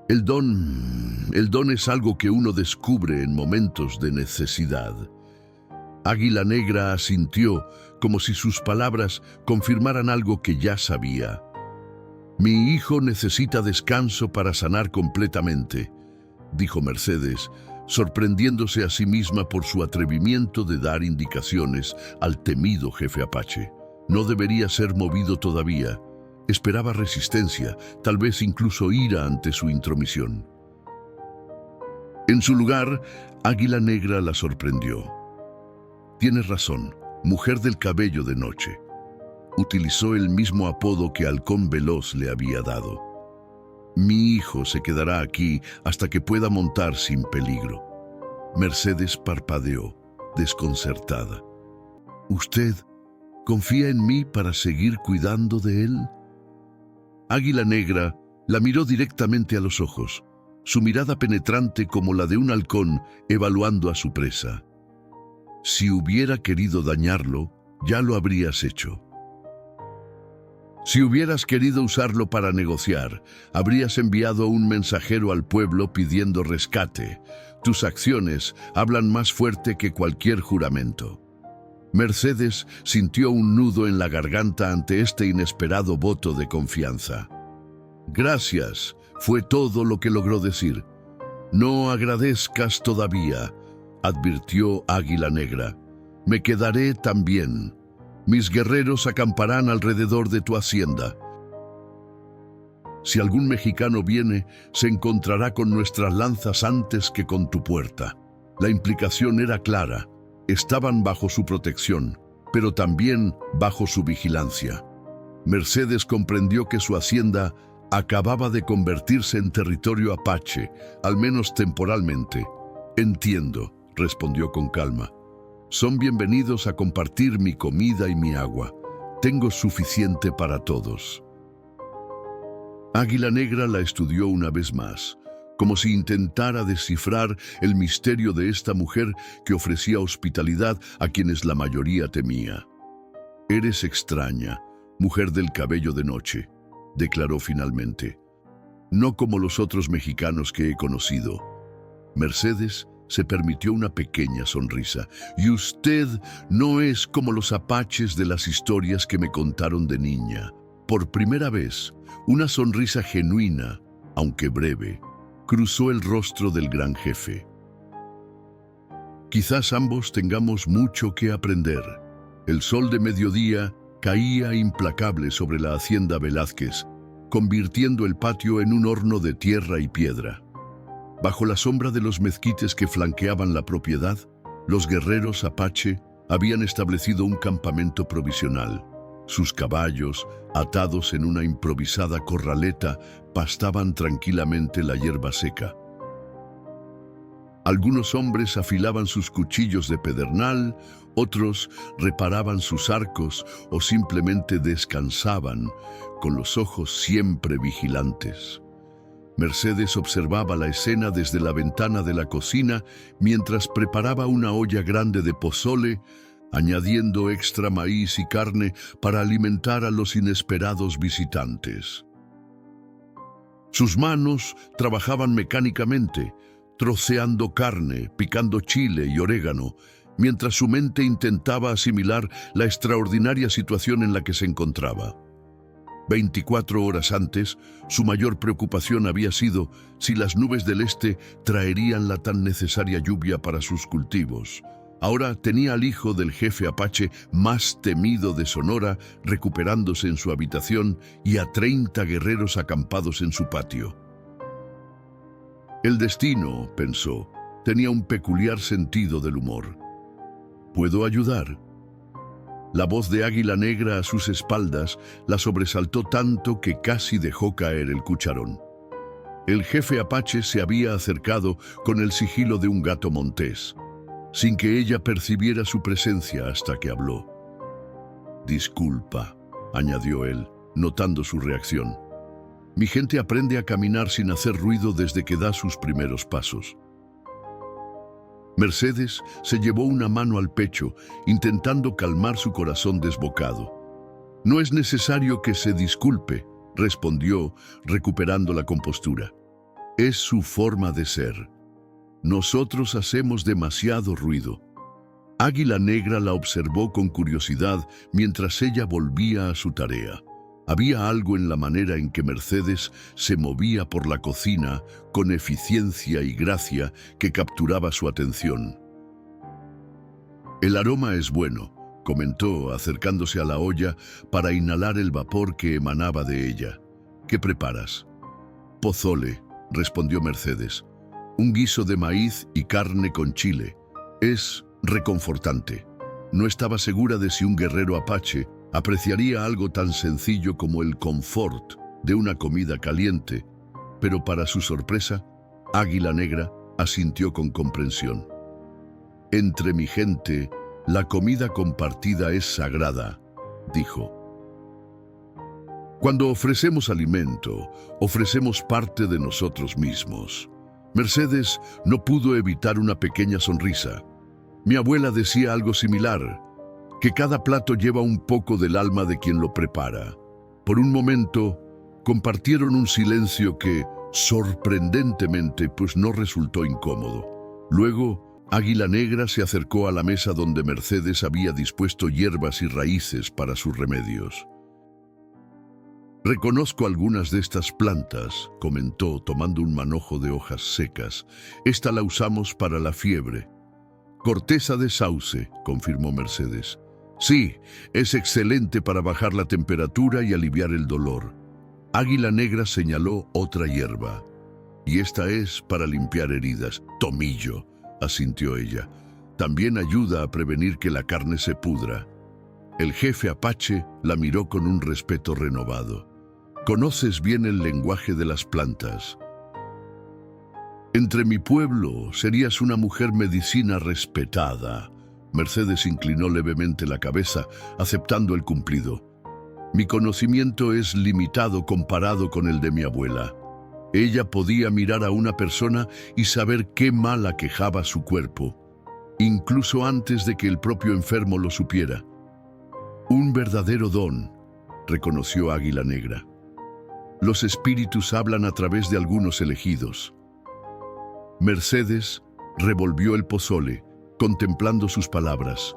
El don es algo que uno descubre en momentos de necesidad. Águila Negra asintió, como si sus palabras confirmaran algo que ya sabía. Mi hijo necesita descanso para sanar completamente, dijo Mercedes, sorprendiéndose a sí misma por su atrevimiento de dar indicaciones al temido jefe apache. No debería ser movido todavía. Esperaba resistencia, tal vez incluso ira ante su intromisión. En su lugar, Águila Negra la sorprendió. Tienes razón, mujer del cabello de noche. Utilizó el mismo apodo que Halcón Veloz le había dado. Mi hijo se quedará aquí hasta que pueda montar sin peligro. Mercedes parpadeó, desconcertada. ¿Usted confía en mí para seguir cuidando de él? Águila Negra la miró directamente a los ojos, su mirada penetrante como la de un halcón evaluando a su presa. Si hubiera querido dañarlo, ya lo habrías hecho. Si hubieras querido usarlo para negociar, habrías enviado un mensajero al pueblo pidiendo rescate. Tus acciones hablan más fuerte que cualquier juramento. Mercedes sintió un nudo en la garganta ante este inesperado voto de confianza. Gracias, fue todo lo que logró decir. No agradezcas todavía, advirtió Águila Negra. Me quedaré también. Mis guerreros acamparán alrededor de tu hacienda. Si algún mexicano viene, se encontrará con nuestras lanzas antes que con tu puerta. La implicación era clara. Estaban bajo su protección, pero también bajo su vigilancia. Mercedes comprendió que su hacienda acababa de convertirse en territorio apache, al menos temporalmente. Entiendo, respondió con calma. Son bienvenidos a compartir mi comida y mi agua. Tengo suficiente para todos. Águila Negra la estudió una vez más, como si intentara descifrar el misterio de esta mujer que ofrecía hospitalidad a quienes la mayoría temía. Eres extraña, mujer del cabello de noche, declaró finalmente. No como los otros mexicanos que he conocido. Mercedes se permitió una pequeña sonrisa. Y usted no es como los apaches de las historias que me contaron de niña. Por primera vez, una sonrisa genuina, aunque breve, cruzó el rostro del gran jefe. Quizás ambos tengamos mucho que aprender. El sol de mediodía caía implacable sobre la hacienda Velázquez, convirtiendo el patio en un horno de tierra y piedra. Bajo la sombra de los mezquites que flanqueaban la propiedad, los guerreros apache habían establecido un campamento provisional. Sus caballos, atados en una improvisada corraleta, pastaban tranquilamente la hierba seca. Algunos hombres afilaban sus cuchillos de pedernal, otros reparaban sus arcos o simplemente descansaban, con los ojos siempre vigilantes. Mercedes observaba la escena desde la ventana de la cocina mientras preparaba una olla grande de pozole, añadiendo extra maíz y carne para alimentar a los inesperados visitantes. Sus manos trabajaban mecánicamente, troceando carne, picando chile y orégano, mientras su mente intentaba asimilar la extraordinaria situación en la que se encontraba. 24 horas antes, su mayor preocupación había sido si las nubes del este traerían la tan necesaria lluvia para sus cultivos. Ahora tenía al hijo del jefe apache más temido de Sonora recuperándose en su habitación y a 30 guerreros acampados en su patio. El destino, pensó, tenía un peculiar sentido del humor. ¿Puedo ayudar? La voz de Águila Negra a sus espaldas la sobresaltó tanto que casi dejó caer el cucharón. El jefe apache se había acercado con el sigilo de un gato montés, sin que ella percibiera su presencia hasta que habló. «Disculpa», añadió él, notando su reacción. «Mi gente aprende a caminar sin hacer ruido desde que da sus primeros pasos». Mercedes se llevó una mano al pecho, intentando calmar su corazón desbocado. «No es necesario que se disculpe», respondió, recuperando la compostura. «Es su forma de ser. Nosotros hacemos demasiado ruido». Águila Negra la observó con curiosidad mientras ella volvía a su tarea. Había algo en la manera en que Mercedes se movía por la cocina con eficiencia y gracia que capturaba su atención. «El aroma es bueno», comentó, acercándose a la olla para inhalar el vapor que emanaba de ella. «¿Qué preparas?» «Pozole», respondió Mercedes. «Un guiso de maíz y carne con chile. Es reconfortante». No estaba segura de si un guerrero apache apreciaría algo tan sencillo como el confort de una comida caliente, pero para su sorpresa, Águila Negra asintió con comprensión. «Entre mi gente, la comida compartida es sagrada», dijo. «Cuando ofrecemos alimento, ofrecemos parte de nosotros mismos». Mercedes no pudo evitar una pequeña sonrisa. Mi abuela decía algo similar, que cada plato lleva un poco del alma de quien lo prepara. Por un momento, compartieron un silencio que, sorprendentemente, no resultó incómodo. Luego, Águila Negra se acercó a la mesa donde Mercedes había dispuesto hierbas y raíces para sus remedios. «Reconozco algunas de estas plantas», comentó, tomando un manojo de hojas secas. «Esta la usamos para la fiebre». «Corteza de sauce», confirmó Mercedes. «Sí, es excelente para bajar la temperatura y aliviar el dolor». Águila Negra señaló otra hierba. «Y esta es para limpiar heridas». «Tomillo», asintió ella. «También ayuda a prevenir que la carne se pudra». El jefe apache la miró con un respeto renovado. «Conoces bien el lenguaje de las plantas». «Entre mi pueblo serías una mujer medicina respetada». Mercedes inclinó levemente la cabeza, aceptando el cumplido. «Mi conocimiento es limitado comparado con el de mi abuela. Ella podía mirar a una persona y saber qué mal aquejaba su cuerpo, incluso antes de que el propio enfermo lo supiera». «Un verdadero don», reconoció Águila Negra. «Los espíritus hablan a través de algunos elegidos». Mercedes revolvió el pozole, contemplando sus palabras.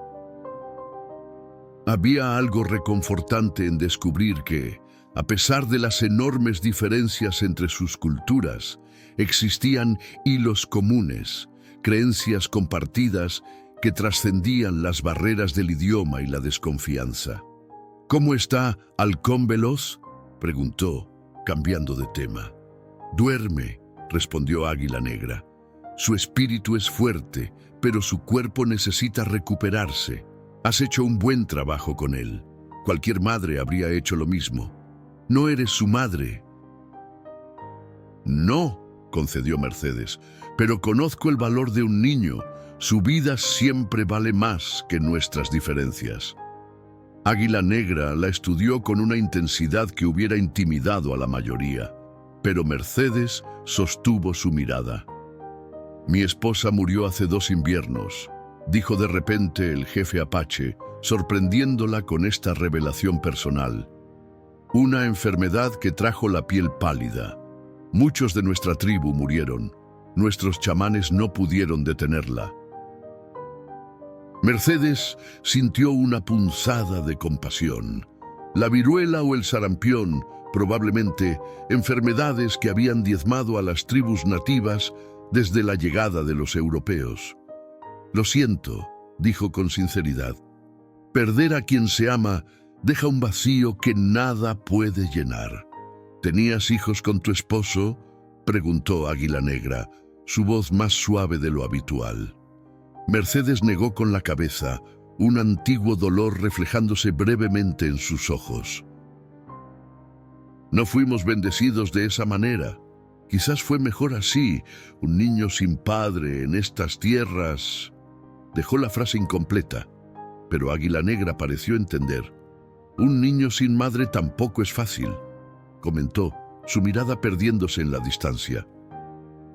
Había algo reconfortante en descubrir que, a pesar de las enormes diferencias entre sus culturas, existían hilos comunes, creencias compartidas que trascendían las barreras del idioma y la desconfianza. «¿Cómo está Halcón Veloz?», preguntó, cambiando de tema. «Duerme», respondió Águila Negra. «Su espíritu es fuerte, pero su cuerpo necesita recuperarse. Has hecho un buen trabajo con él. Cualquier madre habría hecho lo mismo. No eres su madre». «No», concedió Mercedes, «pero conozco el valor de un niño. Su vida siempre vale más que nuestras diferencias». Águila Negra la estudió con una intensidad que hubiera intimidado a la mayoría, pero Mercedes sostuvo su mirada. «Mi esposa murió hace 2 inviernos», dijo de repente el jefe apache, sorprendiéndola con esta revelación personal. «Una enfermedad que trajo la piel pálida. Muchos de nuestra tribu murieron. Nuestros chamanes no pudieron detenerla». Mercedes sintió una punzada de compasión. La viruela o el sarampión, probablemente enfermedades que habían diezmado a las tribus nativas desde la llegada de los europeos. «Lo siento», dijo con sinceridad. Perder a quien se ama deja un vacío que nada puede llenar. ¿Tenías hijos con tu esposo?, preguntó Águila Negra, su voz más suave de lo habitual. Mercedes negó con la cabeza, un antiguo dolor reflejándose brevemente en sus ojos. No fuimos bendecidos de esa manera. Quizás fue mejor así, un niño sin padre en estas tierras. Dejó la frase incompleta, pero Águila Negra pareció entender. Un niño sin madre tampoco es fácil, comentó, su mirada perdiéndose en la distancia.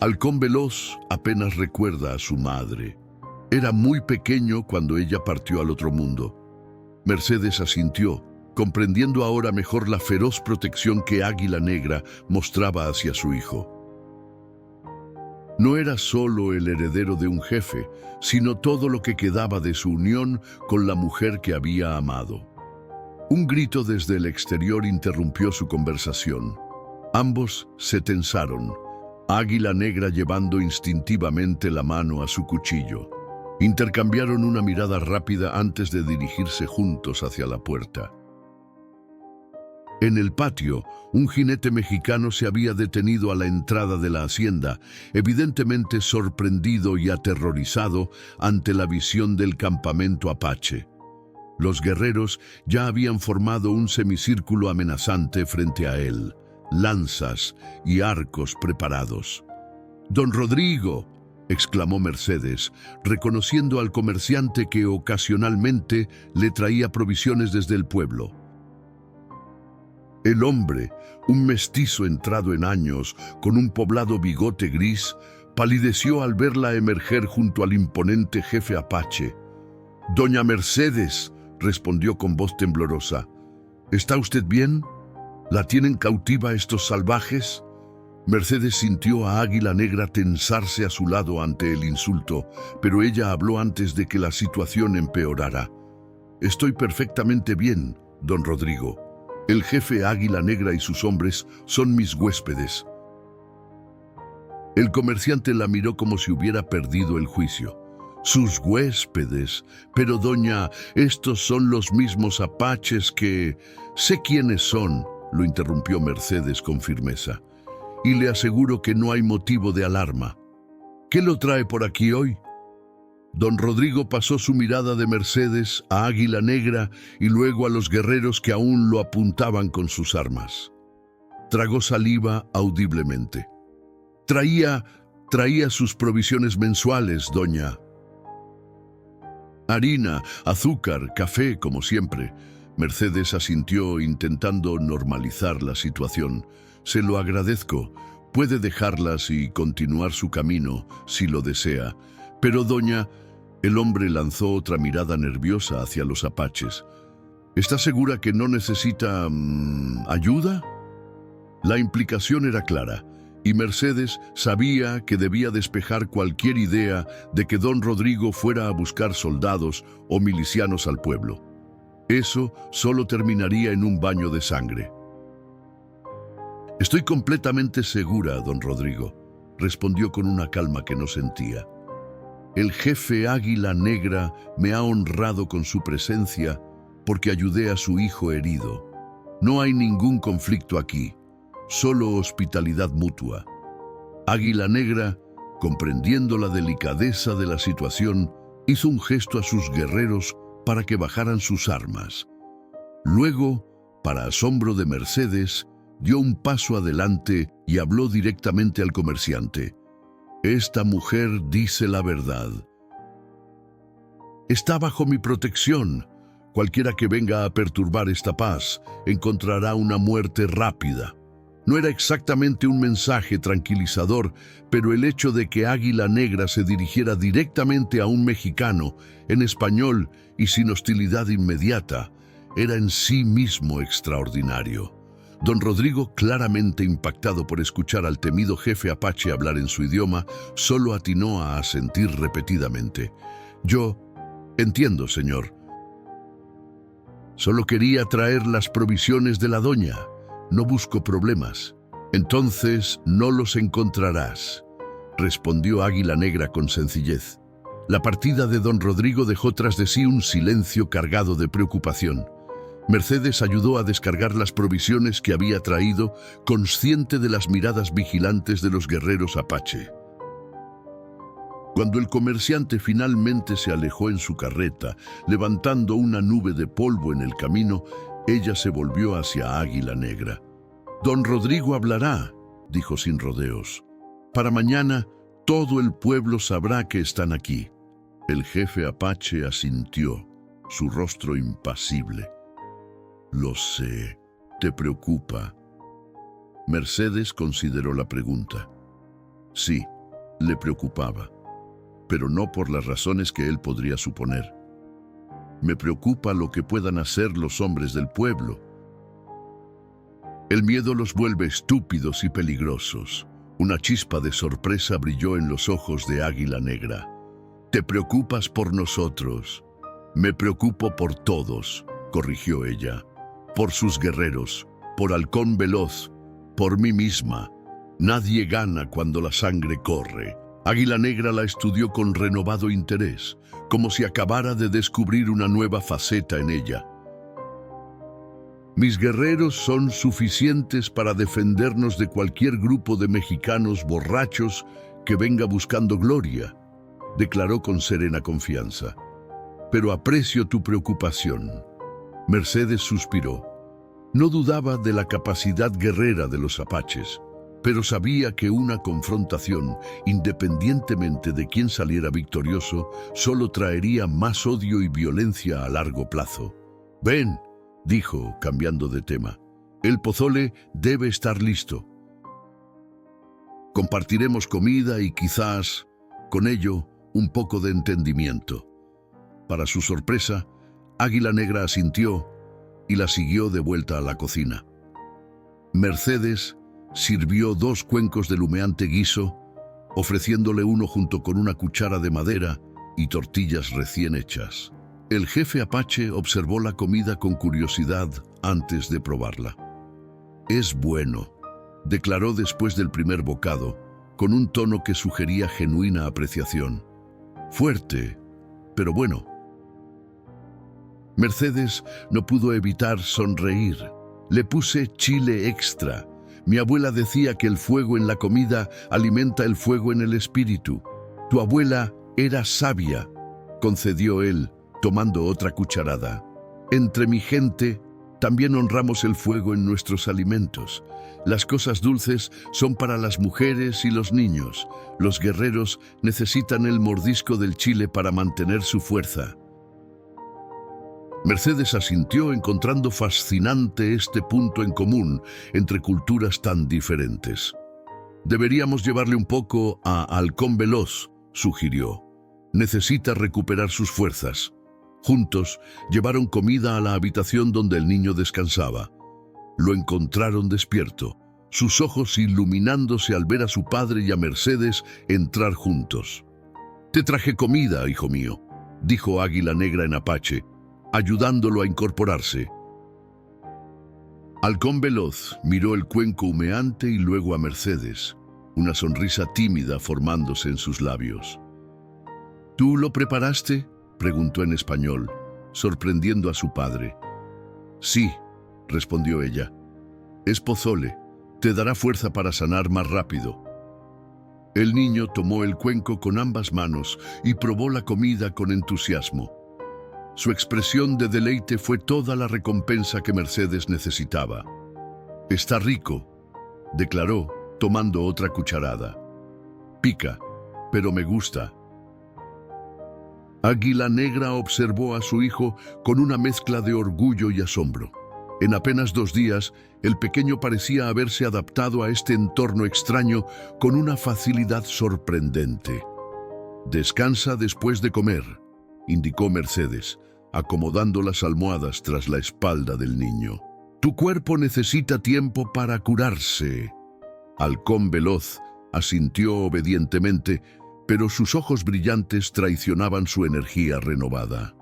Halcón Veloz apenas recuerda a su madre. Era muy pequeño cuando ella partió al otro mundo. Mercedes asintió, comprendiendo ahora mejor la feroz protección que Águila Negra mostraba hacia su hijo. No era solo el heredero de un jefe, sino todo lo que quedaba de su unión con la mujer que había amado. Un grito desde el exterior interrumpió su conversación. Ambos se tensaron, Águila Negra llevando instintivamente la mano a su cuchillo. Intercambiaron una mirada rápida antes de dirigirse juntos hacia la puerta. En el patio, un jinete mexicano se había detenido a la entrada de la hacienda, evidentemente sorprendido y aterrorizado ante la visión del campamento apache. Los guerreros ya habían formado un semicírculo amenazante frente a él, lanzas y arcos preparados. «¡Don Rodrigo!», exclamó Mercedes, reconociendo al comerciante que ocasionalmente le traía provisiones desde el pueblo. El hombre, un mestizo entrado en años, con un poblado bigote gris, palideció al verla emerger junto al imponente jefe apache. «Doña Mercedes», respondió con voz temblorosa, «¿está usted bien? ¿La tienen cautiva estos salvajes?». Mercedes sintió a Águila Negra tensarse a su lado ante el insulto, pero ella habló antes de que la situación empeorara. «Estoy perfectamente bien, don Rodrigo. El jefe Águila Negra y sus hombres son mis huéspedes». El comerciante la miró como si hubiera perdido el juicio. «Sus huéspedes, pero doña, estos son los mismos apaches que...». «Sé quiénes son», lo interrumpió Mercedes con firmeza, «y le aseguro que no hay motivo de alarma. ¿Qué lo trae por aquí hoy?». Don Rodrigo pasó su mirada de Mercedes a Águila Negra y luego a los guerreros que aún lo apuntaban con sus armas. Tragó saliva audiblemente. Traía sus provisiones mensuales, doña. Harina, azúcar, café, como siempre. Mercedes asintió intentando normalizar la situación. «Se lo agradezco. Puede dejarlas y continuar su camino, si lo desea. Pero, doña...». El hombre lanzó otra mirada nerviosa hacia los apaches. «¿Está segura que no necesita... ayuda?». La implicación era clara, y Mercedes sabía que debía despejar cualquier idea de que don Rodrigo fuera a buscar soldados o milicianos al pueblo. Eso solo terminaría en un baño de sangre. «Estoy completamente segura, don Rodrigo», respondió con una calma que no sentía. «El jefe Águila Negra me ha honrado con su presencia porque ayudé a su hijo herido. No hay ningún conflicto aquí, solo hospitalidad mutua». Águila Negra, comprendiendo la delicadeza de la situación, hizo un gesto a sus guerreros para que bajaran sus armas. Luego, para asombro de Mercedes, dio un paso adelante y habló directamente al comerciante. «Esta mujer dice la verdad. Está bajo mi protección. Cualquiera que venga a perturbar esta paz encontrará una muerte rápida». No era exactamente un mensaje tranquilizador, pero el hecho de que Águila Negra se dirigiera directamente a un mexicano, en español y sin hostilidad inmediata, era en sí mismo extraordinario. Don Rodrigo, claramente impactado por escuchar al temido jefe apache hablar en su idioma, solo atinó a asentir repetidamente. «Yo entiendo, señor. Solo quería traer las provisiones de la doña. No busco problemas». «Entonces no los encontrarás», respondió Águila Negra con sencillez. La partida de don Rodrigo dejó tras de sí un silencio cargado de preocupación. Mercedes ayudó a descargar las provisiones que había traído, consciente de las miradas vigilantes de los guerreros apache. Cuando el comerciante finalmente se alejó en su carreta, levantando una nube de polvo en el camino, ella se volvió hacia Águila Negra. «Don Rodrigo hablará», dijo sin rodeos. «Para mañana todo el pueblo sabrá que están aquí». El jefe apache asintió, su rostro impasible. «Lo sé, te preocupa». Mercedes consideró la pregunta. Sí, le preocupaba, pero no por las razones que él podría suponer. «Me preocupa lo que puedan hacer los hombres del pueblo. El miedo los vuelve estúpidos y peligrosos». Una chispa de sorpresa brilló en los ojos de Águila Negra. «Te preocupas por nosotros». «Me preocupo por todos», corrigió ella. «Por sus guerreros, por Halcón Veloz, por mí misma. Nadie gana cuando la sangre corre». Águila Negra la estudió con renovado interés, como si acabara de descubrir una nueva faceta en ella. «Mis guerreros son suficientes para defendernos de cualquier grupo de mexicanos borrachos que venga buscando gloria», declaró con serena confianza. «Pero aprecio tu preocupación». Mercedes suspiró. No dudaba de la capacidad guerrera de los apaches, pero sabía que una confrontación, independientemente de quién saliera victorioso, solo traería más odio y violencia a largo plazo. «Ven», dijo, cambiando de tema. «El pozole debe estar listo. Compartiremos comida y quizás, con ello, un poco de entendimiento». Para su sorpresa, Águila Negra asintió y la siguió de vuelta a la cocina. Mercedes sirvió 2 cuencos del humeante guiso, ofreciéndole uno junto con una cuchara de madera y tortillas recién hechas. El jefe apache observó la comida con curiosidad antes de probarla. «Es bueno», declaró después del primer bocado, con un tono que sugería genuina apreciación. «Fuerte, pero bueno». Mercedes no pudo evitar sonreír. «Le puse chile extra. Mi abuela decía que el fuego en la comida alimenta el fuego en el espíritu. Tu abuela era sabia», concedió él, tomando otra cucharada. «Entre mi gente también honramos el fuego en nuestros alimentos. Las cosas dulces son para las mujeres y los niños. Los guerreros necesitan el mordisco del chile para mantener su fuerza». Mercedes asintió, encontrando fascinante este punto en común entre culturas tan diferentes. «Deberíamos llevarle un poco a Halcón Veloz», sugirió. «Necesita recuperar sus fuerzas». Juntos llevaron comida a la habitación donde el niño descansaba. Lo encontraron despierto, sus ojos iluminándose al ver a su padre y a Mercedes entrar juntos. «Te traje comida, hijo mío», dijo Águila Negra en apache, ayudándolo a incorporarse. Halcón Veloz miró el cuenco humeante y luego a Mercedes, una sonrisa tímida formándose en sus labios. «¿Tú lo preparaste?», preguntó en español, sorprendiendo a su padre. «Sí», respondió ella. «Es pozole, te dará fuerza para sanar más rápido». El niño tomó el cuenco con ambas manos y probó la comida con entusiasmo. Su expresión de deleite fue toda la recompensa que Mercedes necesitaba. «Está rico», declaró, tomando otra cucharada. «Pica, pero me gusta». Águila Negra observó a su hijo con una mezcla de orgullo y asombro. En apenas 2 días, el pequeño parecía haberse adaptado a este entorno extraño con una facilidad sorprendente. «Descansa después de comer», indicó Mercedes, acomodando las almohadas tras la espalda del niño. «Tu cuerpo necesita tiempo para curarse». Halcón Veloz asintió obedientemente, pero sus ojos brillantes traicionaban su energía renovada.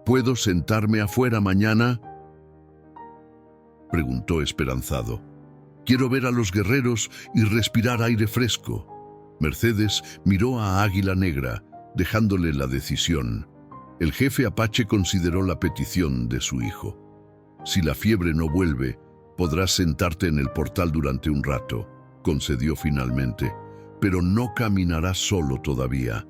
«¿Puedo sentarme afuera mañana?», preguntó esperanzado. «Quiero ver a los guerreros y respirar aire fresco». Mercedes miró a Águila Negra, dejándole la decisión. El jefe apache consideró la petición de su hijo. «Si la fiebre no vuelve, podrás sentarte en el portal durante un rato», concedió finalmente, «pero no caminarás solo todavía».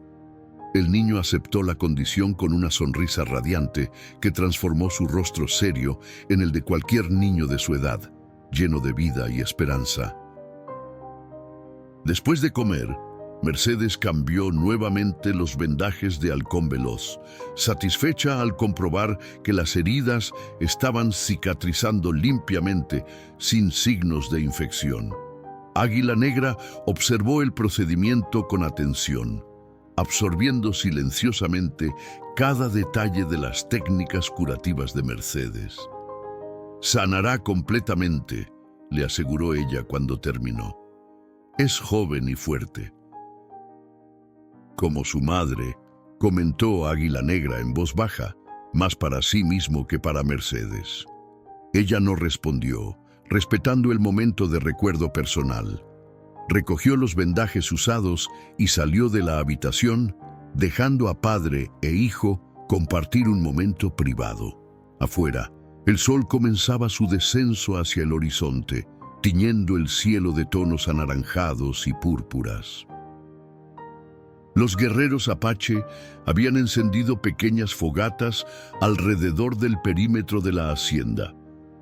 El niño aceptó la condición con una sonrisa radiante que transformó su rostro serio en el de cualquier niño de su edad, lleno de vida y esperanza. Después de comer, Mercedes cambió nuevamente los vendajes de Halcón Veloz, satisfecha al comprobar que las heridas estaban cicatrizando limpiamente, sin signos de infección. Águila Negra observó el procedimiento con atención, absorbiendo silenciosamente cada detalle de las técnicas curativas de Mercedes. «Sanará completamente», le aseguró ella cuando terminó. «Es joven y fuerte». Como su madre, comentó Águila Negra en voz baja, más para sí mismo que para Mercedes. Ella no respondió, respetando el momento de recuerdo personal. Recogió los vendajes usados y salió de la habitación, dejando a padre e hijo compartir un momento privado. Afuera, el sol comenzaba su descenso hacia el horizonte, tiñendo el cielo de tonos anaranjados y púrpuras. Los guerreros apache habían encendido pequeñas fogatas alrededor del perímetro de la hacienda,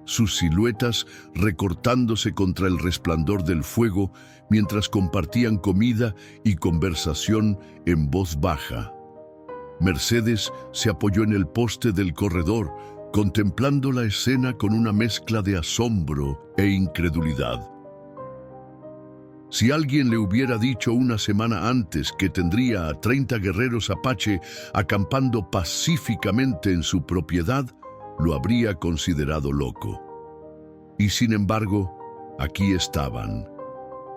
sus siluetas recortándose contra el resplandor del fuego mientras compartían comida y conversación en voz baja. Mercedes se apoyó en el poste del corredor, contemplando la escena con una mezcla de asombro e incredulidad. Si alguien le hubiera dicho una semana antes que tendría a 30 guerreros apache acampando pacíficamente en su propiedad, lo habría considerado loco. Y sin embargo, aquí estaban,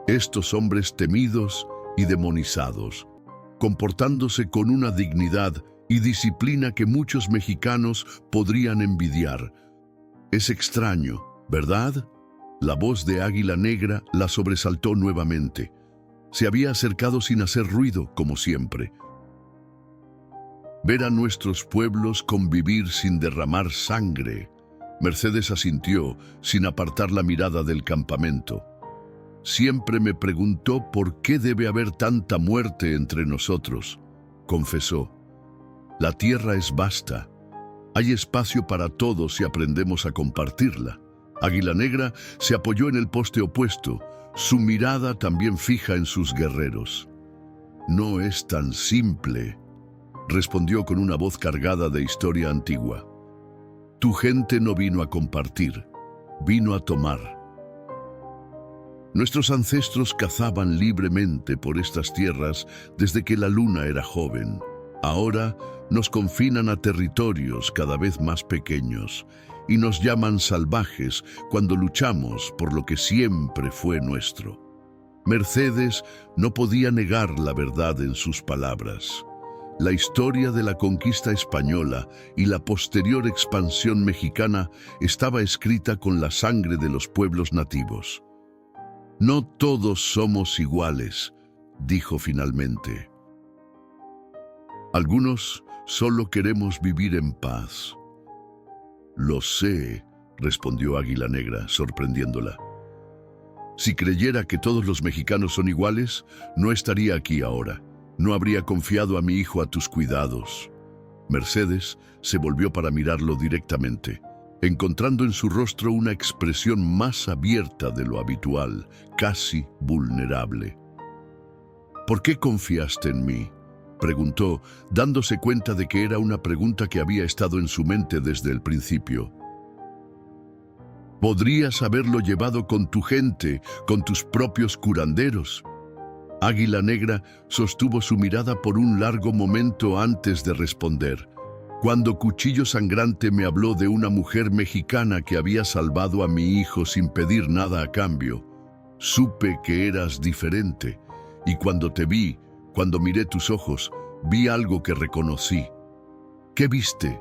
estos hombres temidos y demonizados, comportándose con una dignidad y disciplina que muchos mexicanos podrían envidiar. Es extraño, ¿verdad? La voz de Águila Negra la sobresaltó nuevamente. Se había acercado sin hacer ruido, como siempre. «Ver a nuestros pueblos convivir sin derramar sangre». Mercedes asintió, sin apartar la mirada del campamento. «Siempre me preguntó por qué debe haber tanta muerte entre nosotros», confesó. «La tierra es vasta. Hay espacio para todos si aprendemos a compartirla». Águila Negra se apoyó en el poste opuesto, su mirada también fija en sus guerreros. «No es tan simple», respondió con una voz cargada de historia antigua. «Tu gente no vino a compartir, vino a tomar. Nuestros ancestros cazaban libremente por estas tierras desde que la luna era joven. Ahora nos confinan a territorios cada vez más pequeños y nos llaman salvajes cuando luchamos por lo que siempre fue nuestro». Mercedes no podía negar la verdad en sus palabras. La historia de la conquista española y la posterior expansión mexicana estaba escrita con la sangre de los pueblos nativos. «No todos somos iguales», dijo finalmente. «Algunos solo queremos vivir en paz». «Lo sé», respondió Águila Negra, sorprendiéndola. «Si creyera que todos los mexicanos son iguales, no estaría aquí ahora. No habría confiado a mi hijo a tus cuidados». Mercedes se volvió para mirarlo directamente, encontrando en su rostro una expresión más abierta de lo habitual, casi vulnerable. «¿Por qué confiaste en mí?», preguntó, dándose cuenta de que era una pregunta que había estado en su mente desde el principio. «Podrías haberlo llevado con tu gente, con tus propios curanderos». Águila Negra sostuvo su mirada por un largo momento antes de responder. «Cuando Cuchillo Sangrante me habló de una mujer mexicana que había salvado a mi hijo sin pedir nada a cambio, supe que eras diferente, y cuando te vi, cuando miré tus ojos, vi algo que reconocí». «¿Qué viste?»,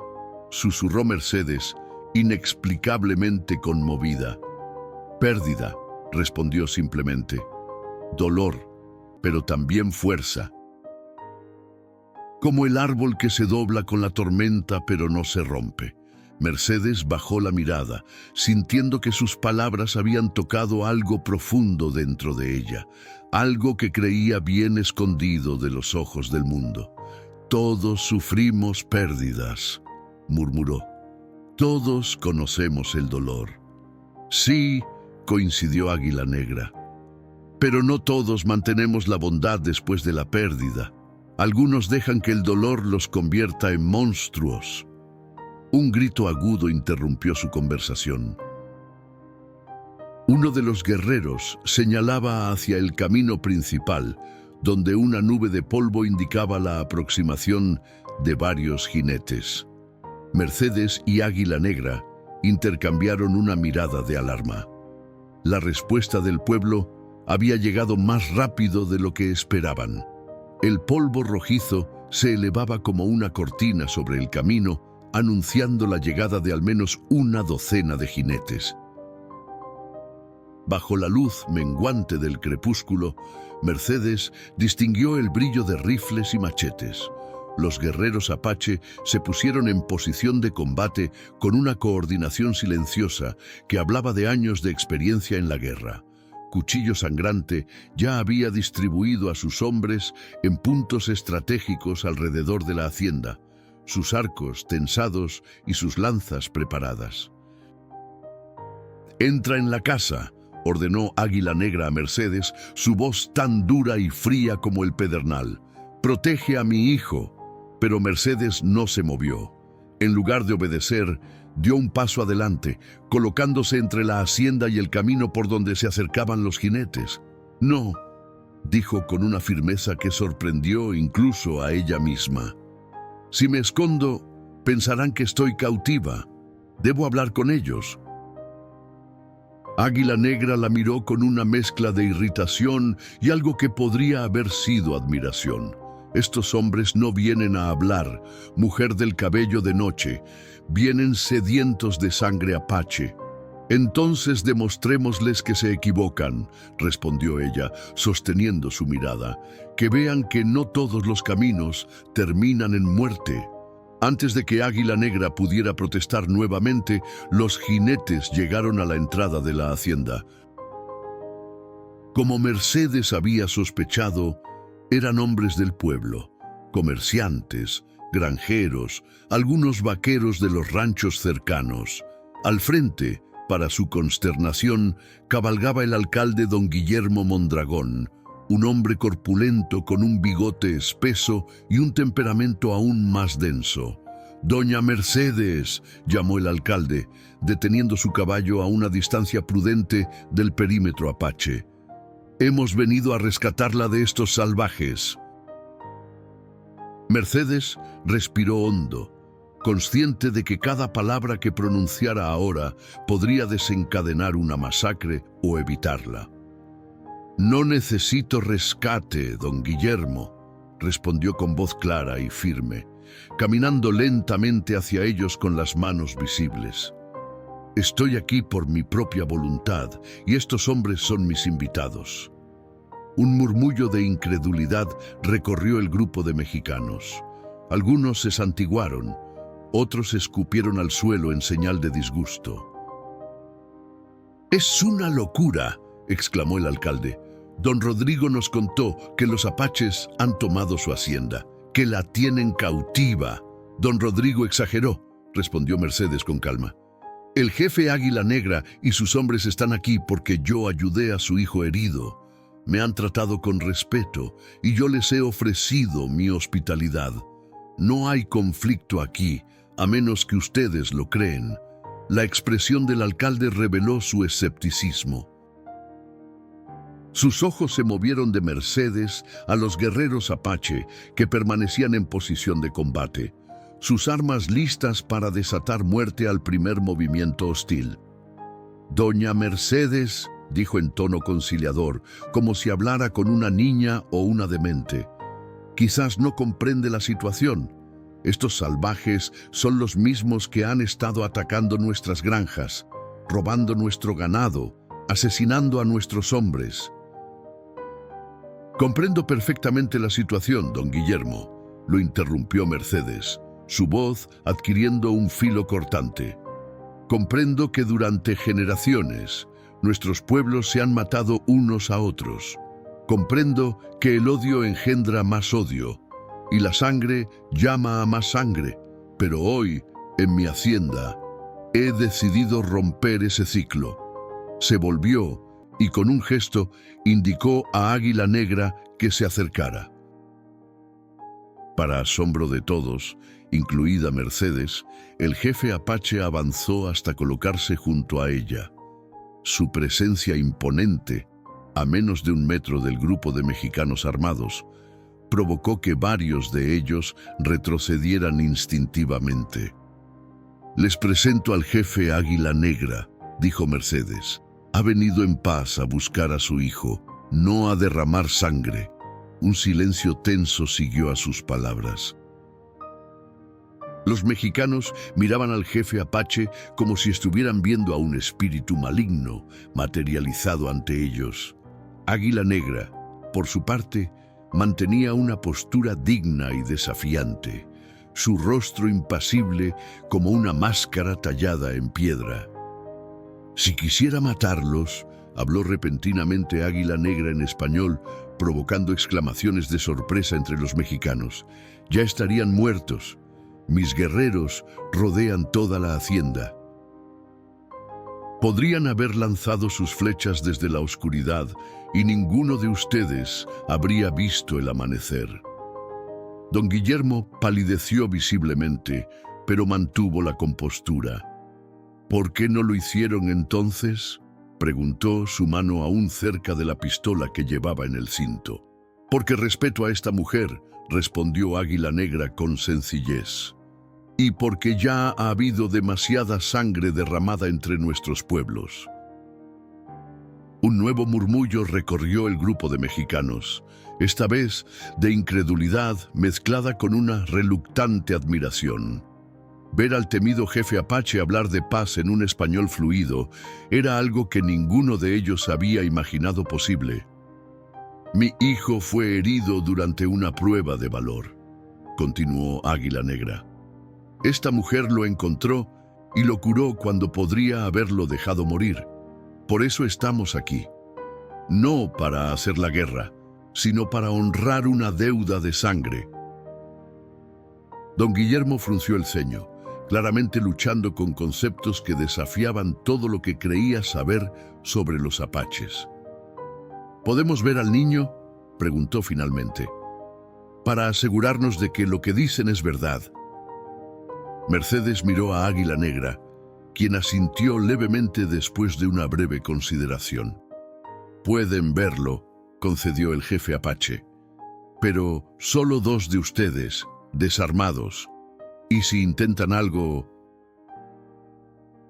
susurró Mercedes, inexplicablemente conmovida. «Pérdida», respondió simplemente. «Dolor, pero también fuerza». como el árbol que se dobla con la tormenta pero no se rompe. Mercedes bajó la mirada, sintiendo que sus palabras habían tocado algo profundo dentro de ella, algo que creía bien escondido de los ojos del mundo. «Todos sufrimos pérdidas», murmuró. «Todos conocemos el dolor». «Sí», coincidió Águila Negra. «Pero no todos mantenemos la bondad después de la pérdida. Algunos dejan que el dolor los convierta en monstruos». Un grito agudo interrumpió su conversación. Uno de los guerreros señalaba hacia el camino principal, donde una nube de polvo indicaba la aproximación de varios jinetes. Mercedes y Águila Negra intercambiaron una mirada de alarma. La respuesta del pueblo había llegado más rápido de lo que esperaban. El polvo rojizo se elevaba como una cortina sobre el camino, anunciando la llegada de al menos una docena de jinetes. Bajo la luz menguante del crepúsculo, Mercedes distinguió el brillo de rifles y machetes. Los guerreros apache se pusieron en posición de combate con una coordinación silenciosa que hablaba de años de experiencia en la guerra. Cuchillo Sangrante ya había distribuido a sus hombres en puntos estratégicos alrededor de la hacienda, sus arcos tensados y sus lanzas preparadas. «Entra en la casa», ordenó Águila Negra a Mercedes, su voz tan dura y fría como el pedernal. «Protege a mi hijo». Pero Mercedes no se movió. En lugar de obedecer, dio un paso adelante, colocándose entre la hacienda y el camino por donde se acercaban los jinetes. «No», dijo con una firmeza que sorprendió incluso a ella misma. «Si me escondo, pensarán que estoy cautiva. Debo hablar con ellos». Águila Negra la miró con una mezcla de irritación y algo que podría haber sido admiración. «Estos hombres no vienen a hablar, mujer del cabello de noche. Vienen sedientos de sangre apache». «Entonces demostrémosles que se equivocan», respondió ella, sosteniendo su mirada. «Que vean que no todos los caminos terminan en muerte». Antes de que Águila Negra pudiera protestar nuevamente, los jinetes llegaron a la entrada de la hacienda. Como Mercedes había sospechado, eran hombres del pueblo, comerciantes, granjeros, algunos vaqueros de los ranchos cercanos. Al frente, para su consternación, cabalgaba el alcalde don Guillermo Mondragón, un hombre corpulento con un bigote espeso y un temperamento aún más denso. «Doña Mercedes», llamó el alcalde, deteniendo su caballo a una distancia prudente del perímetro apache. «Hemos venido a rescatarla de estos salvajes». Mercedes respiró hondo, consciente de que cada palabra que pronunciara ahora podría desencadenar una masacre o evitarla. «No necesito rescate, don Guillermo», respondió con voz clara y firme, caminando lentamente hacia ellos con las manos visibles. «Estoy aquí por mi propia voluntad y estos hombres son mis invitados». Un murmullo de incredulidad recorrió el grupo de mexicanos. Algunos se santiguaron, otros escupieron al suelo en señal de disgusto. «Es una locura», exclamó el alcalde. «Don Rodrigo nos contó que los apaches han tomado su hacienda, que la tienen cautiva». «Don Rodrigo exageró», respondió Mercedes con calma. «El jefe Águila Negra y sus hombres están aquí porque yo ayudé a su hijo herido. Me han tratado con respeto y yo les he ofrecido mi hospitalidad. No hay conflicto aquí, a menos que ustedes lo creen». La expresión del alcalde reveló su escepticismo. Sus ojos se movieron de Mercedes a los guerreros apache que permanecían en posición de combate, sus armas listas para desatar muerte al primer movimiento hostil. «Doña Mercedes», dijo en tono conciliador, como si hablara con una niña o una demente, «quizás no comprende la situación. Estos salvajes son los mismos que han estado atacando nuestras granjas, robando nuestro ganado, asesinando a nuestros hombres». «Comprendo perfectamente la situación, don Guillermo. lo interrumpió Mercedes, su voz adquiriendo un filo cortante. Comprendo que durante generaciones nuestros pueblos se han matado unos a otros. Comprendo que el odio engendra más odio y la sangre llama a más sangre, pero hoy, en mi hacienda, he decidido romper ese ciclo. Se volvió y con un gesto indicó a Águila Negra que se acercara. Para asombro de todos, incluida Mercedes, el jefe apache avanzó hasta colocarse junto a ella. Su presencia imponente, a menos de 1 metro del grupo de mexicanos armados, provocó que varios de ellos retrocedieran instintivamente. «Les presento al jefe Águila Negra», dijo Mercedes. «Ha venido en paz a buscar a su hijo, no a derramar sangre». Un silencio tenso siguió a sus palabras. Los mexicanos miraban al jefe apache como si estuvieran viendo a un espíritu maligno materializado ante ellos. Águila Negra, por su parte, mantenía una postura digna y desafiante, su rostro impasible como una máscara tallada en piedra. «Si quisiera matarlos», habló repentinamente Águila Negra en español, provocando exclamaciones de sorpresa entre los mexicanos. «Ya estarían muertos. Mis guerreros rodean toda la hacienda. Podrían haber lanzado sus flechas desde la oscuridad y ninguno de ustedes habría visto el amanecer». Don Guillermo palideció visiblemente, pero mantuvo la compostura. «¿Por qué no lo hicieron entonces?», preguntó, su mano aún cerca de la pistola que llevaba en el cinto. «Porque respeto a esta mujer», respondió Águila Negra con sencillez. «Y porque ya ha habido demasiada sangre derramada entre nuestros pueblos». Un nuevo murmullo recorrió el grupo de mexicanos, esta vez de incredulidad mezclada con una reluctante admiración. Ver al temido jefe apache hablar de paz en un español fluido era algo que ninguno de ellos había imaginado posible. «Mi hijo fue herido durante una prueba de valor», continuó Águila Negra. «Esta mujer lo encontró y lo curó cuando podría haberlo dejado morir. Por eso estamos aquí. No para hacer la guerra, sino para honrar una deuda de sangre». Don Guillermo frunció el ceño, claramente luchando con conceptos que desafiaban todo lo que creía saber sobre los apaches. «¿Podemos ver al niño?», preguntó finalmente, «para asegurarnos de que lo que dicen es verdad». Mercedes miró a Águila Negra, quien asintió levemente después de una breve consideración. «Pueden verlo», concedió el jefe apache, «pero solo 2 de ustedes, desarmados. Y si intentan algo...».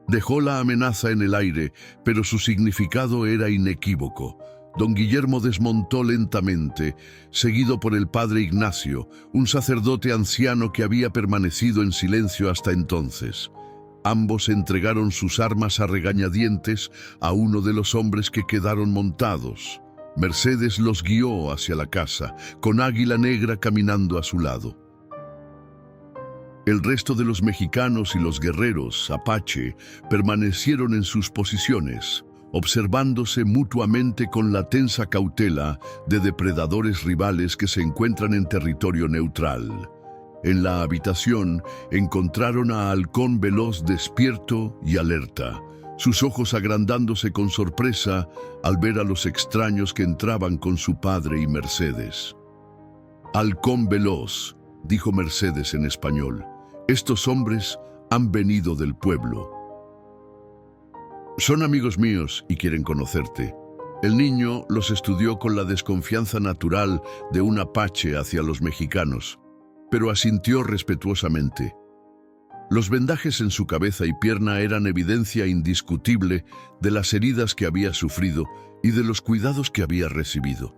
Dejó la amenaza en el aire, pero su significado era inequívoco. Don Guillermo desmontó lentamente, seguido por el padre Ignacio, un sacerdote anciano que había permanecido en silencio hasta entonces. Ambos entregaron sus armas a regañadientes a uno de los hombres que quedaron montados. Mercedes los guió hacia la casa, con Águila Negra caminando a su lado. El resto de los mexicanos y los guerreros apache permanecieron en sus posiciones, observándose mutuamente con la tensa cautela de depredadores rivales que se encuentran en territorio neutral. En la habitación encontraron a Halcón Veloz despierto y alerta, sus ojos agrandándose con sorpresa al ver a los extraños que entraban con su padre y Mercedes. «Halcón Veloz», dijo Mercedes en español, «estos hombres han venido del pueblo. Son amigos míos y quieren conocerte». El niño los estudió con la desconfianza natural de un apache hacia los mexicanos, pero asintió respetuosamente. Los vendajes en su cabeza y pierna eran evidencia indiscutible de las heridas que había sufrido y de los cuidados que había recibido.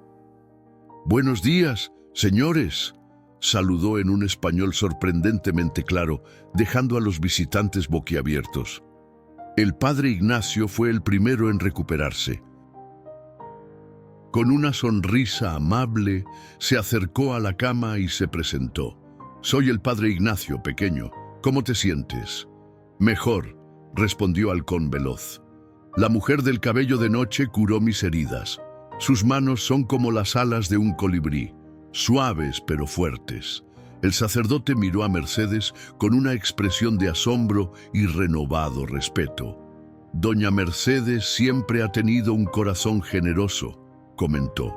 «Buenos días, señores», saludó en un español sorprendentemente claro, dejando a los visitantes boquiabiertos. El padre Ignacio fue el primero en recuperarse. Con una sonrisa amable, se acercó a la cama y se presentó. Soy el padre Ignacio, pequeño. ¿Cómo te sientes? Mejor, respondió Halcón Veloz. La mujer del cabello de noche curó mis heridas. Sus manos son como las alas de un colibrí, suaves pero fuertes. El sacerdote miró a Mercedes con una expresión de asombro y renovado respeto. Doña Mercedes siempre ha tenido un corazón generoso, comentó.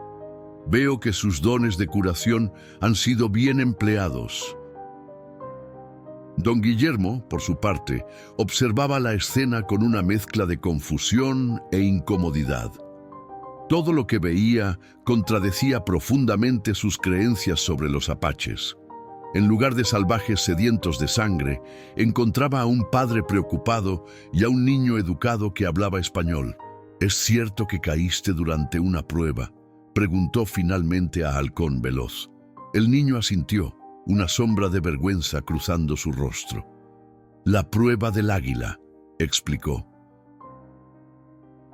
Veo que sus dones de curación han sido bien empleados. Don Guillermo, por su parte, observaba la escena con una mezcla de confusión e incomodidad. Todo lo que veía contradecía profundamente sus creencias sobre los apaches. En lugar de salvajes sedientos de sangre, encontraba a un padre preocupado y a un niño educado que hablaba español. ¿Es cierto que caíste durante una prueba?, preguntó finalmente a Halcón Veloz. El niño asintió, una sombra de vergüenza cruzando su rostro. La prueba del águila, explicó.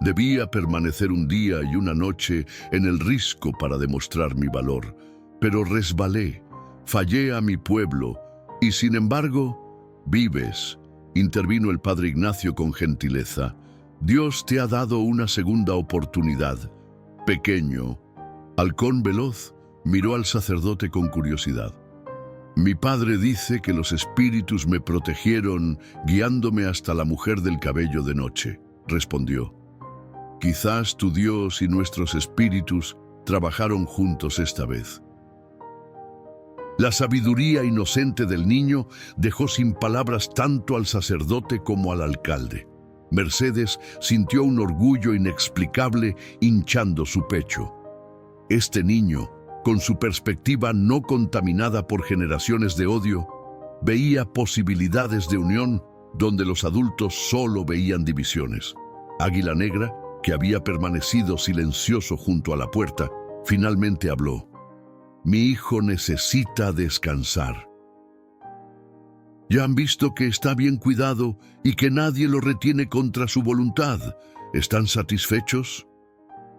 Debía permanecer un día y una noche en el risco para demostrar mi valor, pero resbalé, fallé a mi pueblo y, sin embargo, vives, intervino el padre Ignacio con gentileza. Dios te ha dado una segunda oportunidad. Pequeño. Halcón Veloz miró al sacerdote con curiosidad. Mi padre dice que los espíritus me protegieron guiándome hasta la mujer del cabello de noche, respondió. Quizás tu Dios y nuestros espíritus trabajaron juntos esta vez. La sabiduría inocente del niño dejó sin palabras tanto al sacerdote como al alcalde. Mercedes sintió un orgullo inexplicable hinchando su pecho. Este niño, con su perspectiva no contaminada por generaciones de odio, veía posibilidades de unión donde los adultos solo veían divisiones. Águila Negra, que había permanecido silencioso junto a la puerta, finalmente habló. Mi hijo necesita descansar. Ya han visto que está bien cuidado y que nadie lo retiene contra su voluntad. ¿Están satisfechos?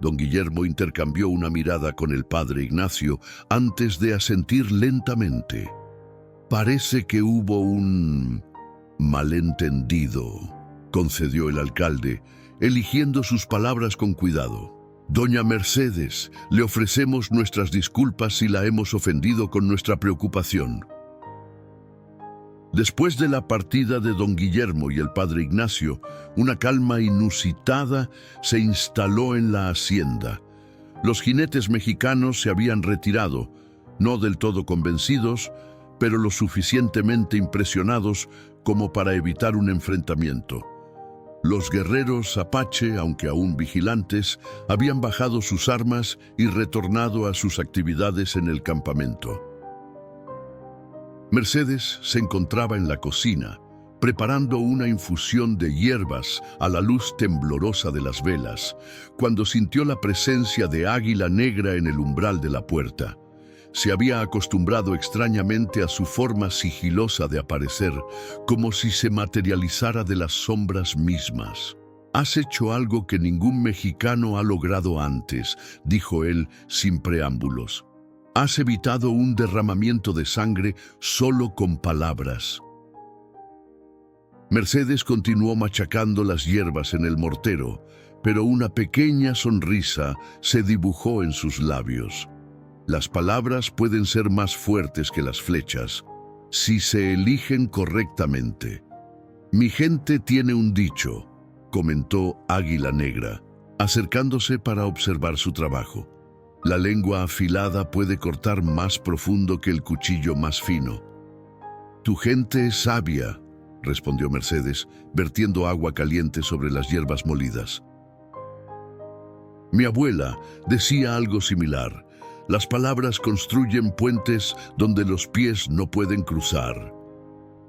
Don Guillermo intercambió una mirada con el padre Ignacio antes de asentir lentamente. Parece que hubo un malentendido, concedió el alcalde, eligiendo sus palabras con cuidado. Doña Mercedes, le ofrecemos nuestras disculpas si la hemos ofendido con nuestra preocupación. Después de la partida de don Guillermo y el padre Ignacio, una calma inusitada se instaló en la hacienda. Los jinetes mexicanos se habían retirado, no del todo convencidos, pero lo suficientemente impresionados como para evitar un enfrentamiento. Los guerreros apache, aunque aún vigilantes, habían bajado sus armas y retornado a sus actividades en el campamento. Mercedes se encontraba en la cocina, preparando una infusión de hierbas a la luz temblorosa de las velas, cuando sintió la presencia de Águila Negra en el umbral de la puerta. Se había acostumbrado extrañamente a su forma sigilosa de aparecer, como si se materializara de las sombras mismas. «Has hecho algo que ningún mexicano ha logrado antes», dijo él sin preámbulos. «Has evitado un derramamiento de sangre solo con palabras». Mercedes continuó machacando las hierbas en el mortero, pero una pequeña sonrisa se dibujó en sus labios. Las palabras pueden ser más fuertes que las flechas, si se eligen correctamente. «Mi gente tiene un dicho», comentó Águila Negra, acercándose para observar su trabajo. «La lengua afilada puede cortar más profundo que el cuchillo más fino». «Tu gente es sabia», respondió Mercedes, vertiendo agua caliente sobre las hierbas molidas. «Mi abuela decía algo similar. Las palabras construyen puentes donde los pies no pueden cruzar».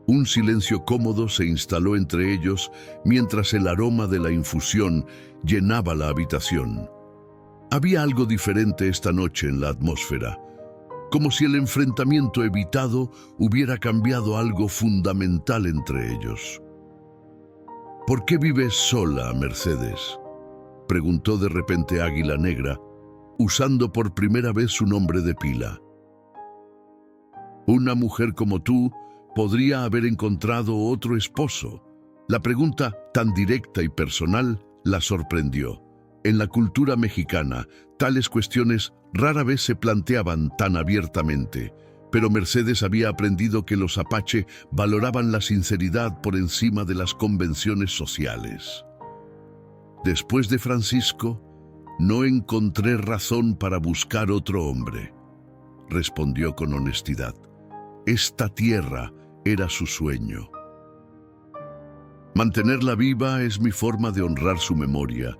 Un silencio cómodo se instaló entre ellos mientras el aroma de la infusión llenaba la habitación. Había algo diferente esta noche en la atmósfera, como si el enfrentamiento evitado hubiera cambiado algo fundamental entre ellos. «¿Por qué vives sola, Mercedes?», preguntó de repente Águila Negra, usando por primera vez su nombre de pila. Una mujer como tú podría haber encontrado otro esposo. La pregunta, tan directa y personal, la sorprendió. En la cultura mexicana, tales cuestiones rara vez se planteaban tan abiertamente, pero Mercedes había aprendido que los apache valoraban la sinceridad por encima de las convenciones sociales. Después de Francisco, no encontré razón para buscar otro hombre, respondió con honestidad. Esta tierra era su sueño. Mantenerla viva es mi forma de honrar su memoria.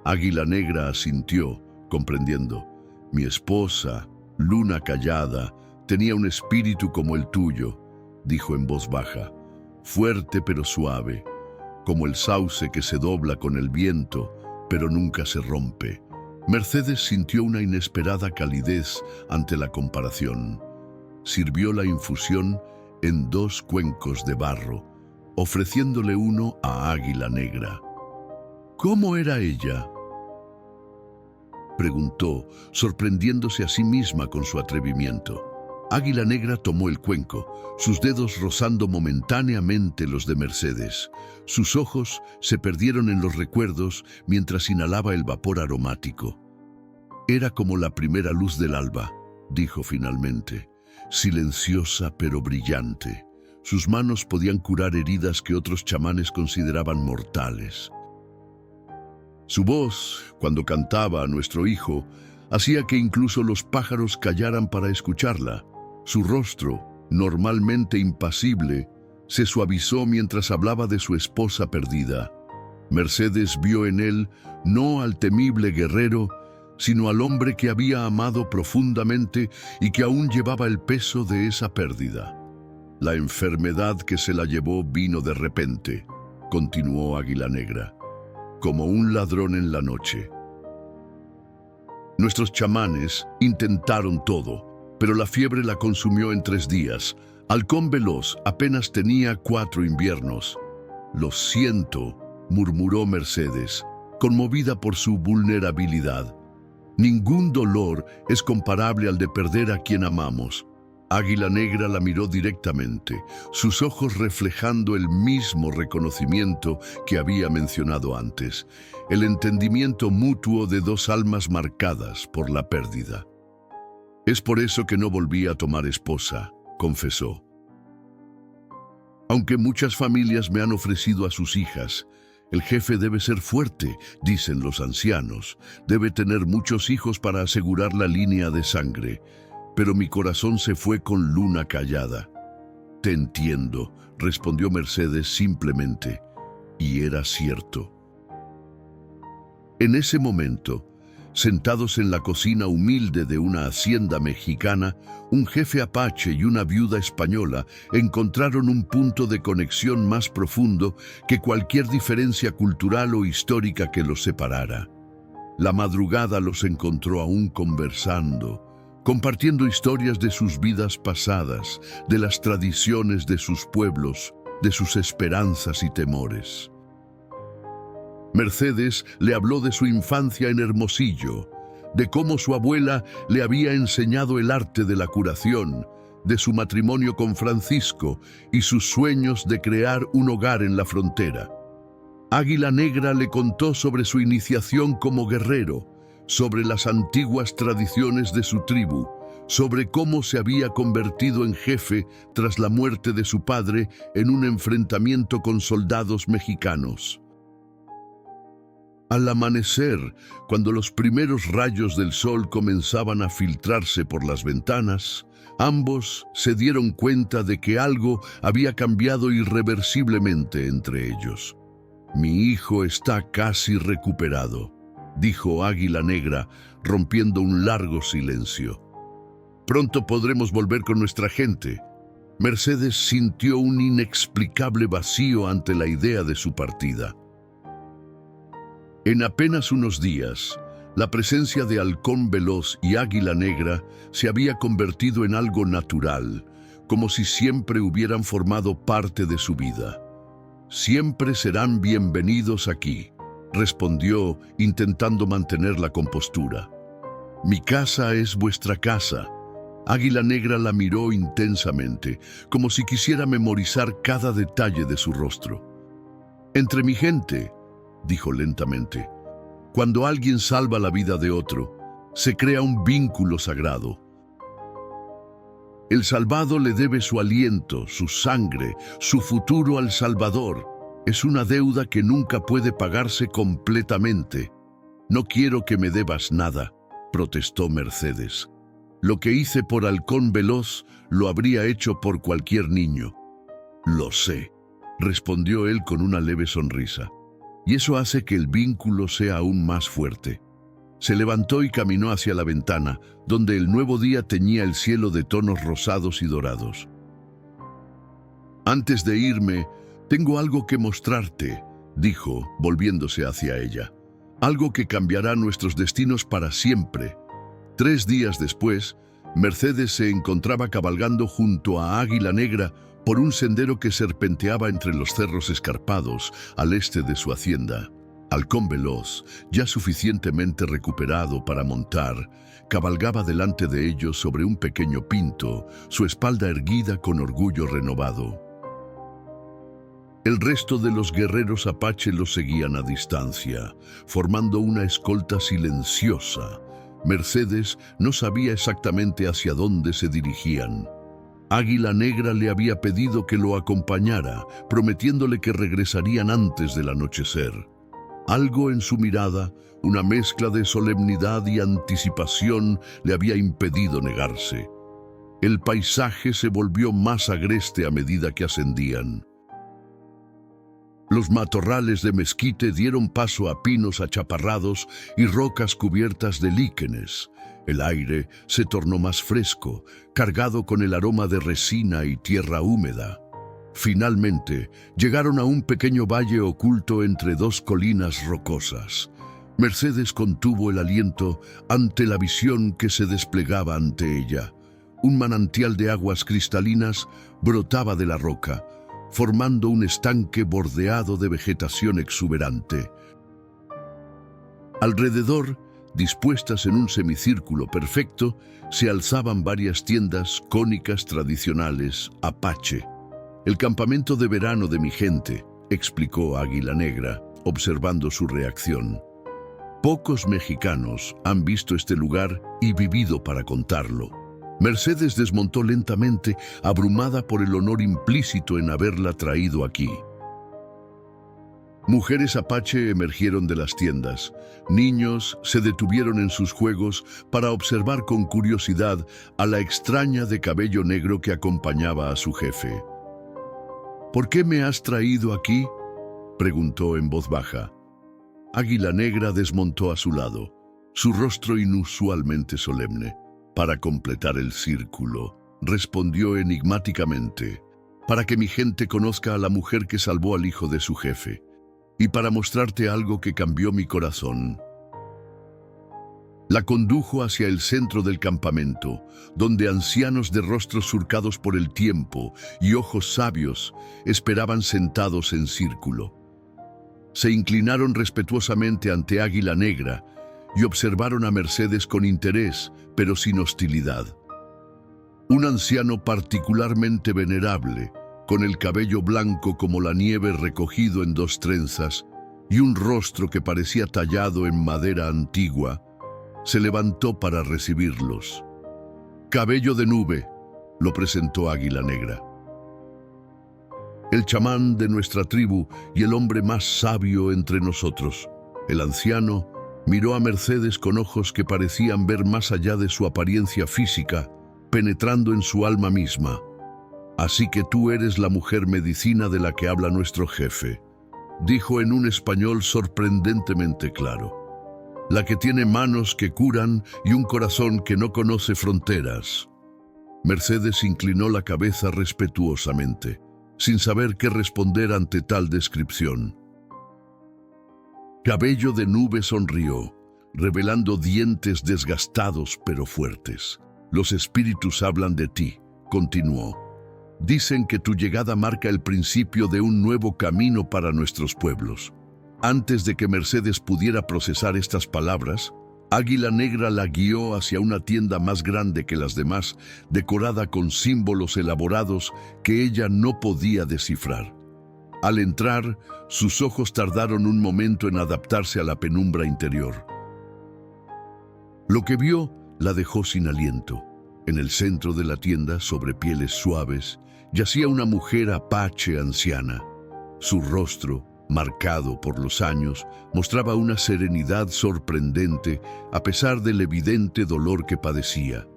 Águila Negra asintió, comprendiendo. Mi esposa, Luna Callada, tenía un espíritu como el tuyo, dijo en voz baja, fuerte pero suave, como el sauce que se dobla con el viento, pero nunca se rompe. Mercedes sintió una inesperada calidez ante la comparación. Sirvió la infusión en 2 cuencos de barro, ofreciéndole uno a Águila Negra. ¿Cómo era ella?, preguntó, sorprendiéndose a sí misma con su atrevimiento. Águila Negra tomó el cuenco, sus dedos rozando momentáneamente los de Mercedes. Sus ojos se perdieron en los recuerdos mientras inhalaba el vapor aromático. Era como la primera luz del alba, dijo finalmente, silenciosa pero brillante. Sus manos podían curar heridas que otros chamanes consideraban mortales. Su voz, cuando cantaba a nuestro hijo, hacía que incluso los pájaros callaran para escucharla. Su rostro, normalmente impasible, se suavizó mientras hablaba de su esposa perdida. Mercedes vio en él no al temible guerrero, sino al hombre que había amado profundamente y que aún llevaba el peso de esa pérdida. La enfermedad que se la llevó vino de repente, continuó Águila Negra, como un ladrón en la noche. Nuestros chamanes intentaron todo, pero la fiebre la consumió en 3 días. Halcón Veloz apenas tenía 4 inviernos. Lo siento, murmuró Mercedes, conmovida por su vulnerabilidad. Ningún dolor es comparable al de perder a quien amamos. Águila Negra la miró directamente, sus ojos reflejando el mismo reconocimiento que había mencionado antes, el entendimiento mutuo de 2 almas marcadas por la pérdida. Es por eso que no volví a tomar esposa, confesó. Aunque muchas familias me han ofrecido a sus hijas, el jefe debe ser fuerte, dicen los ancianos, debe tener muchos hijos para asegurar la línea de sangre. Pero mi corazón se fue con Luna Callada. Te entiendo, respondió Mercedes simplemente, y era cierto. En ese momento, sentados en la cocina humilde de una hacienda mexicana, un jefe apache y una viuda española encontraron un punto de conexión más profundo que cualquier diferencia cultural o histórica que los separara. La madrugada los encontró aún conversando, compartiendo historias de sus vidas pasadas, de las tradiciones de sus pueblos, de sus esperanzas y temores. Mercedes le habló de su infancia en Hermosillo, de cómo su abuela le había enseñado el arte de la curación, de su matrimonio con Francisco y sus sueños de crear un hogar en la frontera. Águila Negra le contó sobre su iniciación como guerrero, sobre las antiguas tradiciones de su tribu, sobre cómo se había convertido en jefe tras la muerte de su padre en un enfrentamiento con soldados mexicanos. Al amanecer, cuando los primeros rayos del sol comenzaban a filtrarse por las ventanas, ambos se dieron cuenta de que algo había cambiado irreversiblemente entre ellos. Mi hijo está casi recuperado, dijo Águila Negra, rompiendo un largo silencio. Pronto podremos volver con nuestra gente. Mercedes sintió un inexplicable vacío ante la idea de su partida. En apenas unos días, la presencia de Halcón Veloz y Águila Negra se había convertido en algo natural, como si siempre hubieran formado parte de su vida. Siempre serán bienvenidos aquí, respondió, intentando mantener la compostura. Mi casa es vuestra casa. Águila Negra la miró intensamente, como si quisiera memorizar cada detalle de su rostro. «Entre mi gente», dijo lentamente, «cuando alguien salva la vida de otro, se crea un vínculo sagrado. El salvado le debe su aliento, su sangre, su futuro al Salvador. Es una deuda que nunca puede pagarse completamente. No quiero que me debas nada», protestó Mercedes. «Lo que hice por Halcón Veloz lo habría hecho por cualquier niño». «Lo sé», respondió él con una leve sonrisa. «Y eso hace que el vínculo sea aún más fuerte». Se levantó y caminó hacia la ventana, donde el nuevo día teñía el cielo de tonos rosados y dorados. «Antes de irme, tengo algo que mostrarte», dijo, volviéndose hacia ella. «Algo que cambiará nuestros destinos para siempre». 3 días después, Mercedes se encontraba cabalgando junto a Águila Negra por un sendero que serpenteaba entre los cerros escarpados al este de su hacienda. Halcón Veloz, ya suficientemente recuperado para montar, cabalgaba delante de ellos sobre un pequeño pinto, su espalda erguida con orgullo renovado. El resto de los guerreros apache los seguían a distancia, formando una escolta silenciosa. Mercedes no sabía exactamente hacia dónde se dirigían. Águila Negra le había pedido que lo acompañara, prometiéndole que regresarían antes del anochecer. Algo en su mirada, una mezcla de solemnidad y anticipación, le había impedido negarse. El paisaje se volvió más agreste a medida que ascendían. Los matorrales de mezquite dieron paso a pinos achaparrados y rocas cubiertas de líquenes. El aire se tornó más fresco, cargado con el aroma de resina y tierra húmeda. Finalmente, llegaron a un pequeño valle oculto entre 2 colinas rocosas. Mercedes contuvo el aliento ante la visión que se desplegaba ante ella. Un manantial de aguas cristalinas brotaba de la roca, formando un estanque bordeado de vegetación exuberante. Alrededor, dispuestas en un semicírculo perfecto, se alzaban varias tiendas cónicas tradicionales apache. «El campamento de verano de mi gente», explicó Águila Negra, observando su reacción. «Pocos mexicanos han visto este lugar y vivido para contarlo». Mercedes desmontó lentamente, abrumada por el honor implícito en haberla traído aquí. Mujeres apache emergieron de las tiendas. Niños se detuvieron en sus juegos para observar con curiosidad a la extraña de cabello negro que acompañaba a su jefe. «¿Por qué me has traído aquí?», preguntó en voz baja. Águila Negra desmontó a su lado, su rostro inusualmente solemne. «Para completar el círculo», respondió enigmáticamente, «para que mi gente conozca a la mujer que salvó al hijo de su jefe, y para mostrarte algo que cambió mi corazón». La condujo hacia el centro del campamento, donde ancianos de rostros surcados por el tiempo y ojos sabios esperaban sentados en círculo. Se inclinaron respetuosamente ante Águila Negra y observaron a Mercedes con interés, pero sin hostilidad. Un anciano particularmente venerable, con el cabello blanco como la nieve recogido en 2 trenzas y un rostro que parecía tallado en madera antigua, se levantó para recibirlos. «Cabello de Nube», lo presentó Águila Negra. «El chamán de nuestra tribu y el hombre más sabio entre nosotros». El anciano miró a Mercedes con ojos que parecían ver más allá de su apariencia física, penetrando en su alma misma. «Así que tú eres la mujer medicina de la que habla nuestro jefe», dijo en un español sorprendentemente claro. «La que tiene manos que curan y un corazón que no conoce fronteras». Mercedes inclinó la cabeza respetuosamente, sin saber qué responder ante tal descripción. Cabello de Nube sonrió, revelando dientes desgastados pero fuertes. «Los espíritus hablan de ti», continuó. «Dicen que tu llegada marca el principio de un nuevo camino para nuestros pueblos». Antes de que Mercedes pudiera procesar estas palabras, Águila Negra la guió hacia una tienda más grande que las demás, decorada con símbolos elaborados que ella no podía descifrar. Al entrar, sus ojos tardaron un momento en adaptarse a la penumbra interior. Lo que vio la dejó sin aliento. En el centro de la tienda, sobre pieles suaves, yacía una mujer apache anciana. Su rostro, marcado por los años, mostraba una serenidad sorprendente a pesar del evidente dolor que padecía.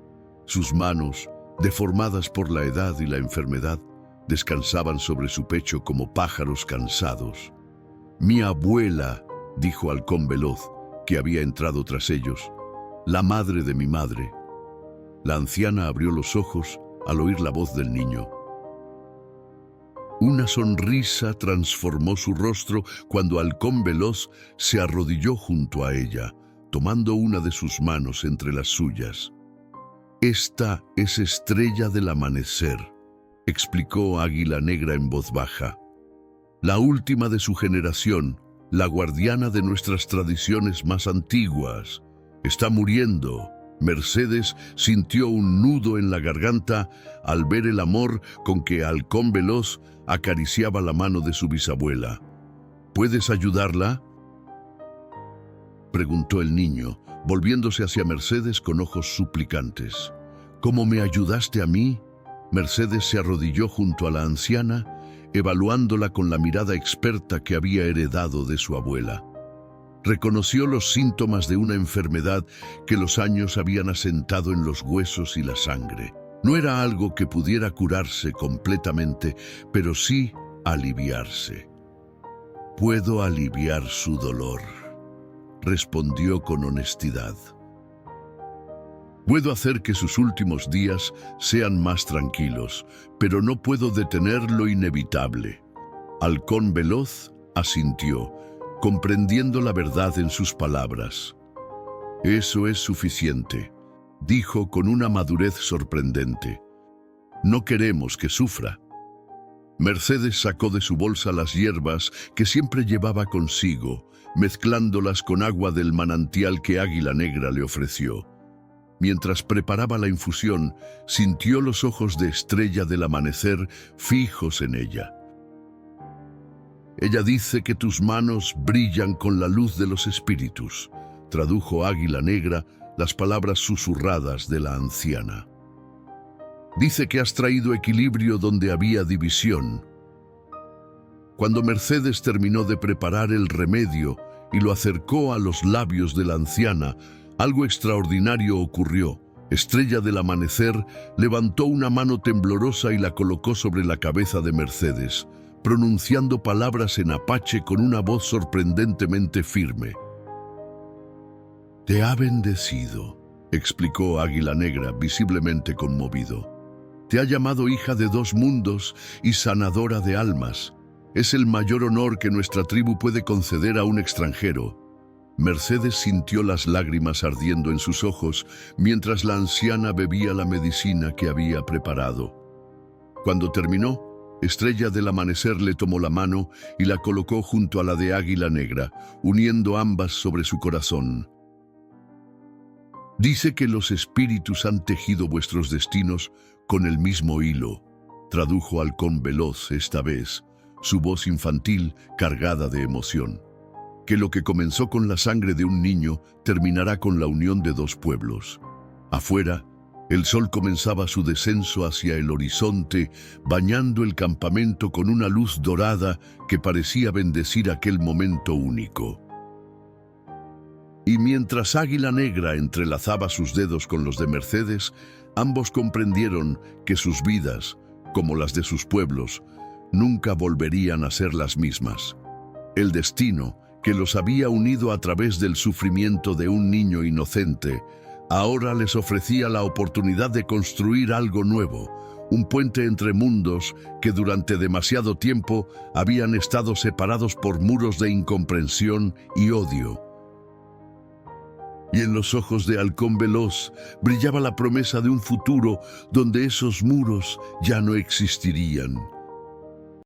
Sus manos, deformadas por la edad y la enfermedad, descansaban sobre su pecho como pájaros cansados. «Mi abuela», dijo Halcón Veloz, que había entrado tras ellos, «la madre de mi madre». La anciana abrió los ojos al oír la voz del niño. Una sonrisa transformó su rostro cuando Halcón Veloz se arrodilló junto a ella, tomando una de sus manos entre las suyas. «Esta es Estrella del Amanecer», explicó Águila Negra en voz baja. «La última de su generación, la guardiana de nuestras tradiciones más antiguas. Está muriendo». Mercedes sintió un nudo en la garganta al ver el amor con que Halcón Veloz acariciaba la mano de su bisabuela. «¿Puedes ayudarla?», preguntó el niño, volviéndose hacia Mercedes con ojos suplicantes. «¿Cómo me ayudaste a mí?». Mercedes se arrodilló junto a la anciana, evaluándola con la mirada experta que había heredado de su abuela. Reconoció los síntomas de una enfermedad que los años habían asentado en los huesos y la sangre. No era algo que pudiera curarse completamente, pero sí aliviarse. «Puedo aliviar su dolor», respondió con honestidad. «Puedo hacer que sus últimos días sean más tranquilos, pero no puedo detener lo inevitable». Halcón Veloz asintió, comprendiendo la verdad en sus palabras. «Eso es suficiente», dijo con una madurez sorprendente. «No queremos que sufra». Mercedes sacó de su bolsa las hierbas que siempre llevaba consigo, mezclándolas con agua del manantial que Águila Negra le ofreció. Mientras preparaba la infusión, sintió los ojos de Estrella del Amanecer fijos en ella. «Ella dice que tus manos brillan con la luz de los espíritus», tradujo Águila Negra las palabras susurradas de la anciana. «Dice que has traído equilibrio donde había división». Cuando Mercedes terminó de preparar el remedio y lo acercó a los labios de la anciana, algo extraordinario ocurrió. Estrella del Amanecer levantó una mano temblorosa y la colocó sobre la cabeza de Mercedes, pronunciando palabras en apache con una voz sorprendentemente firme. «Te ha bendecido», explicó Águila Negra, visiblemente conmovido. «Te ha llamado hija de dos mundos y sanadora de almas. Es el mayor honor que nuestra tribu puede conceder a un extranjero». Mercedes sintió las lágrimas ardiendo en sus ojos mientras la anciana bebía la medicina que había preparado. Cuando terminó, Estrella del Amanecer le tomó la mano y la colocó junto a la de Águila Negra, uniendo ambas sobre su corazón. «Dice que los espíritus han tejido vuestros destinos con el mismo hilo», tradujo Halcón Veloz esta vez, su voz infantil cargada de emoción. «Que lo que comenzó con la sangre de un niño terminará con la unión de dos pueblos». Afuera, el sol comenzaba su descenso hacia el horizonte, bañando el campamento con una luz dorada que parecía bendecir aquel momento único. Y mientras Águila Negra entrelazaba sus dedos con los de Mercedes, ambos comprendieron que sus vidas, como las de sus pueblos, nunca volverían a ser las mismas. El destino, que los había unido a través del sufrimiento de un niño inocente, ahora les ofrecía la oportunidad de construir algo nuevo, un puente entre mundos que durante demasiado tiempo habían estado separados por muros de incomprensión y odio. Y en los ojos de Halcón Veloz brillaba la promesa de un futuro donde esos muros ya no existirían.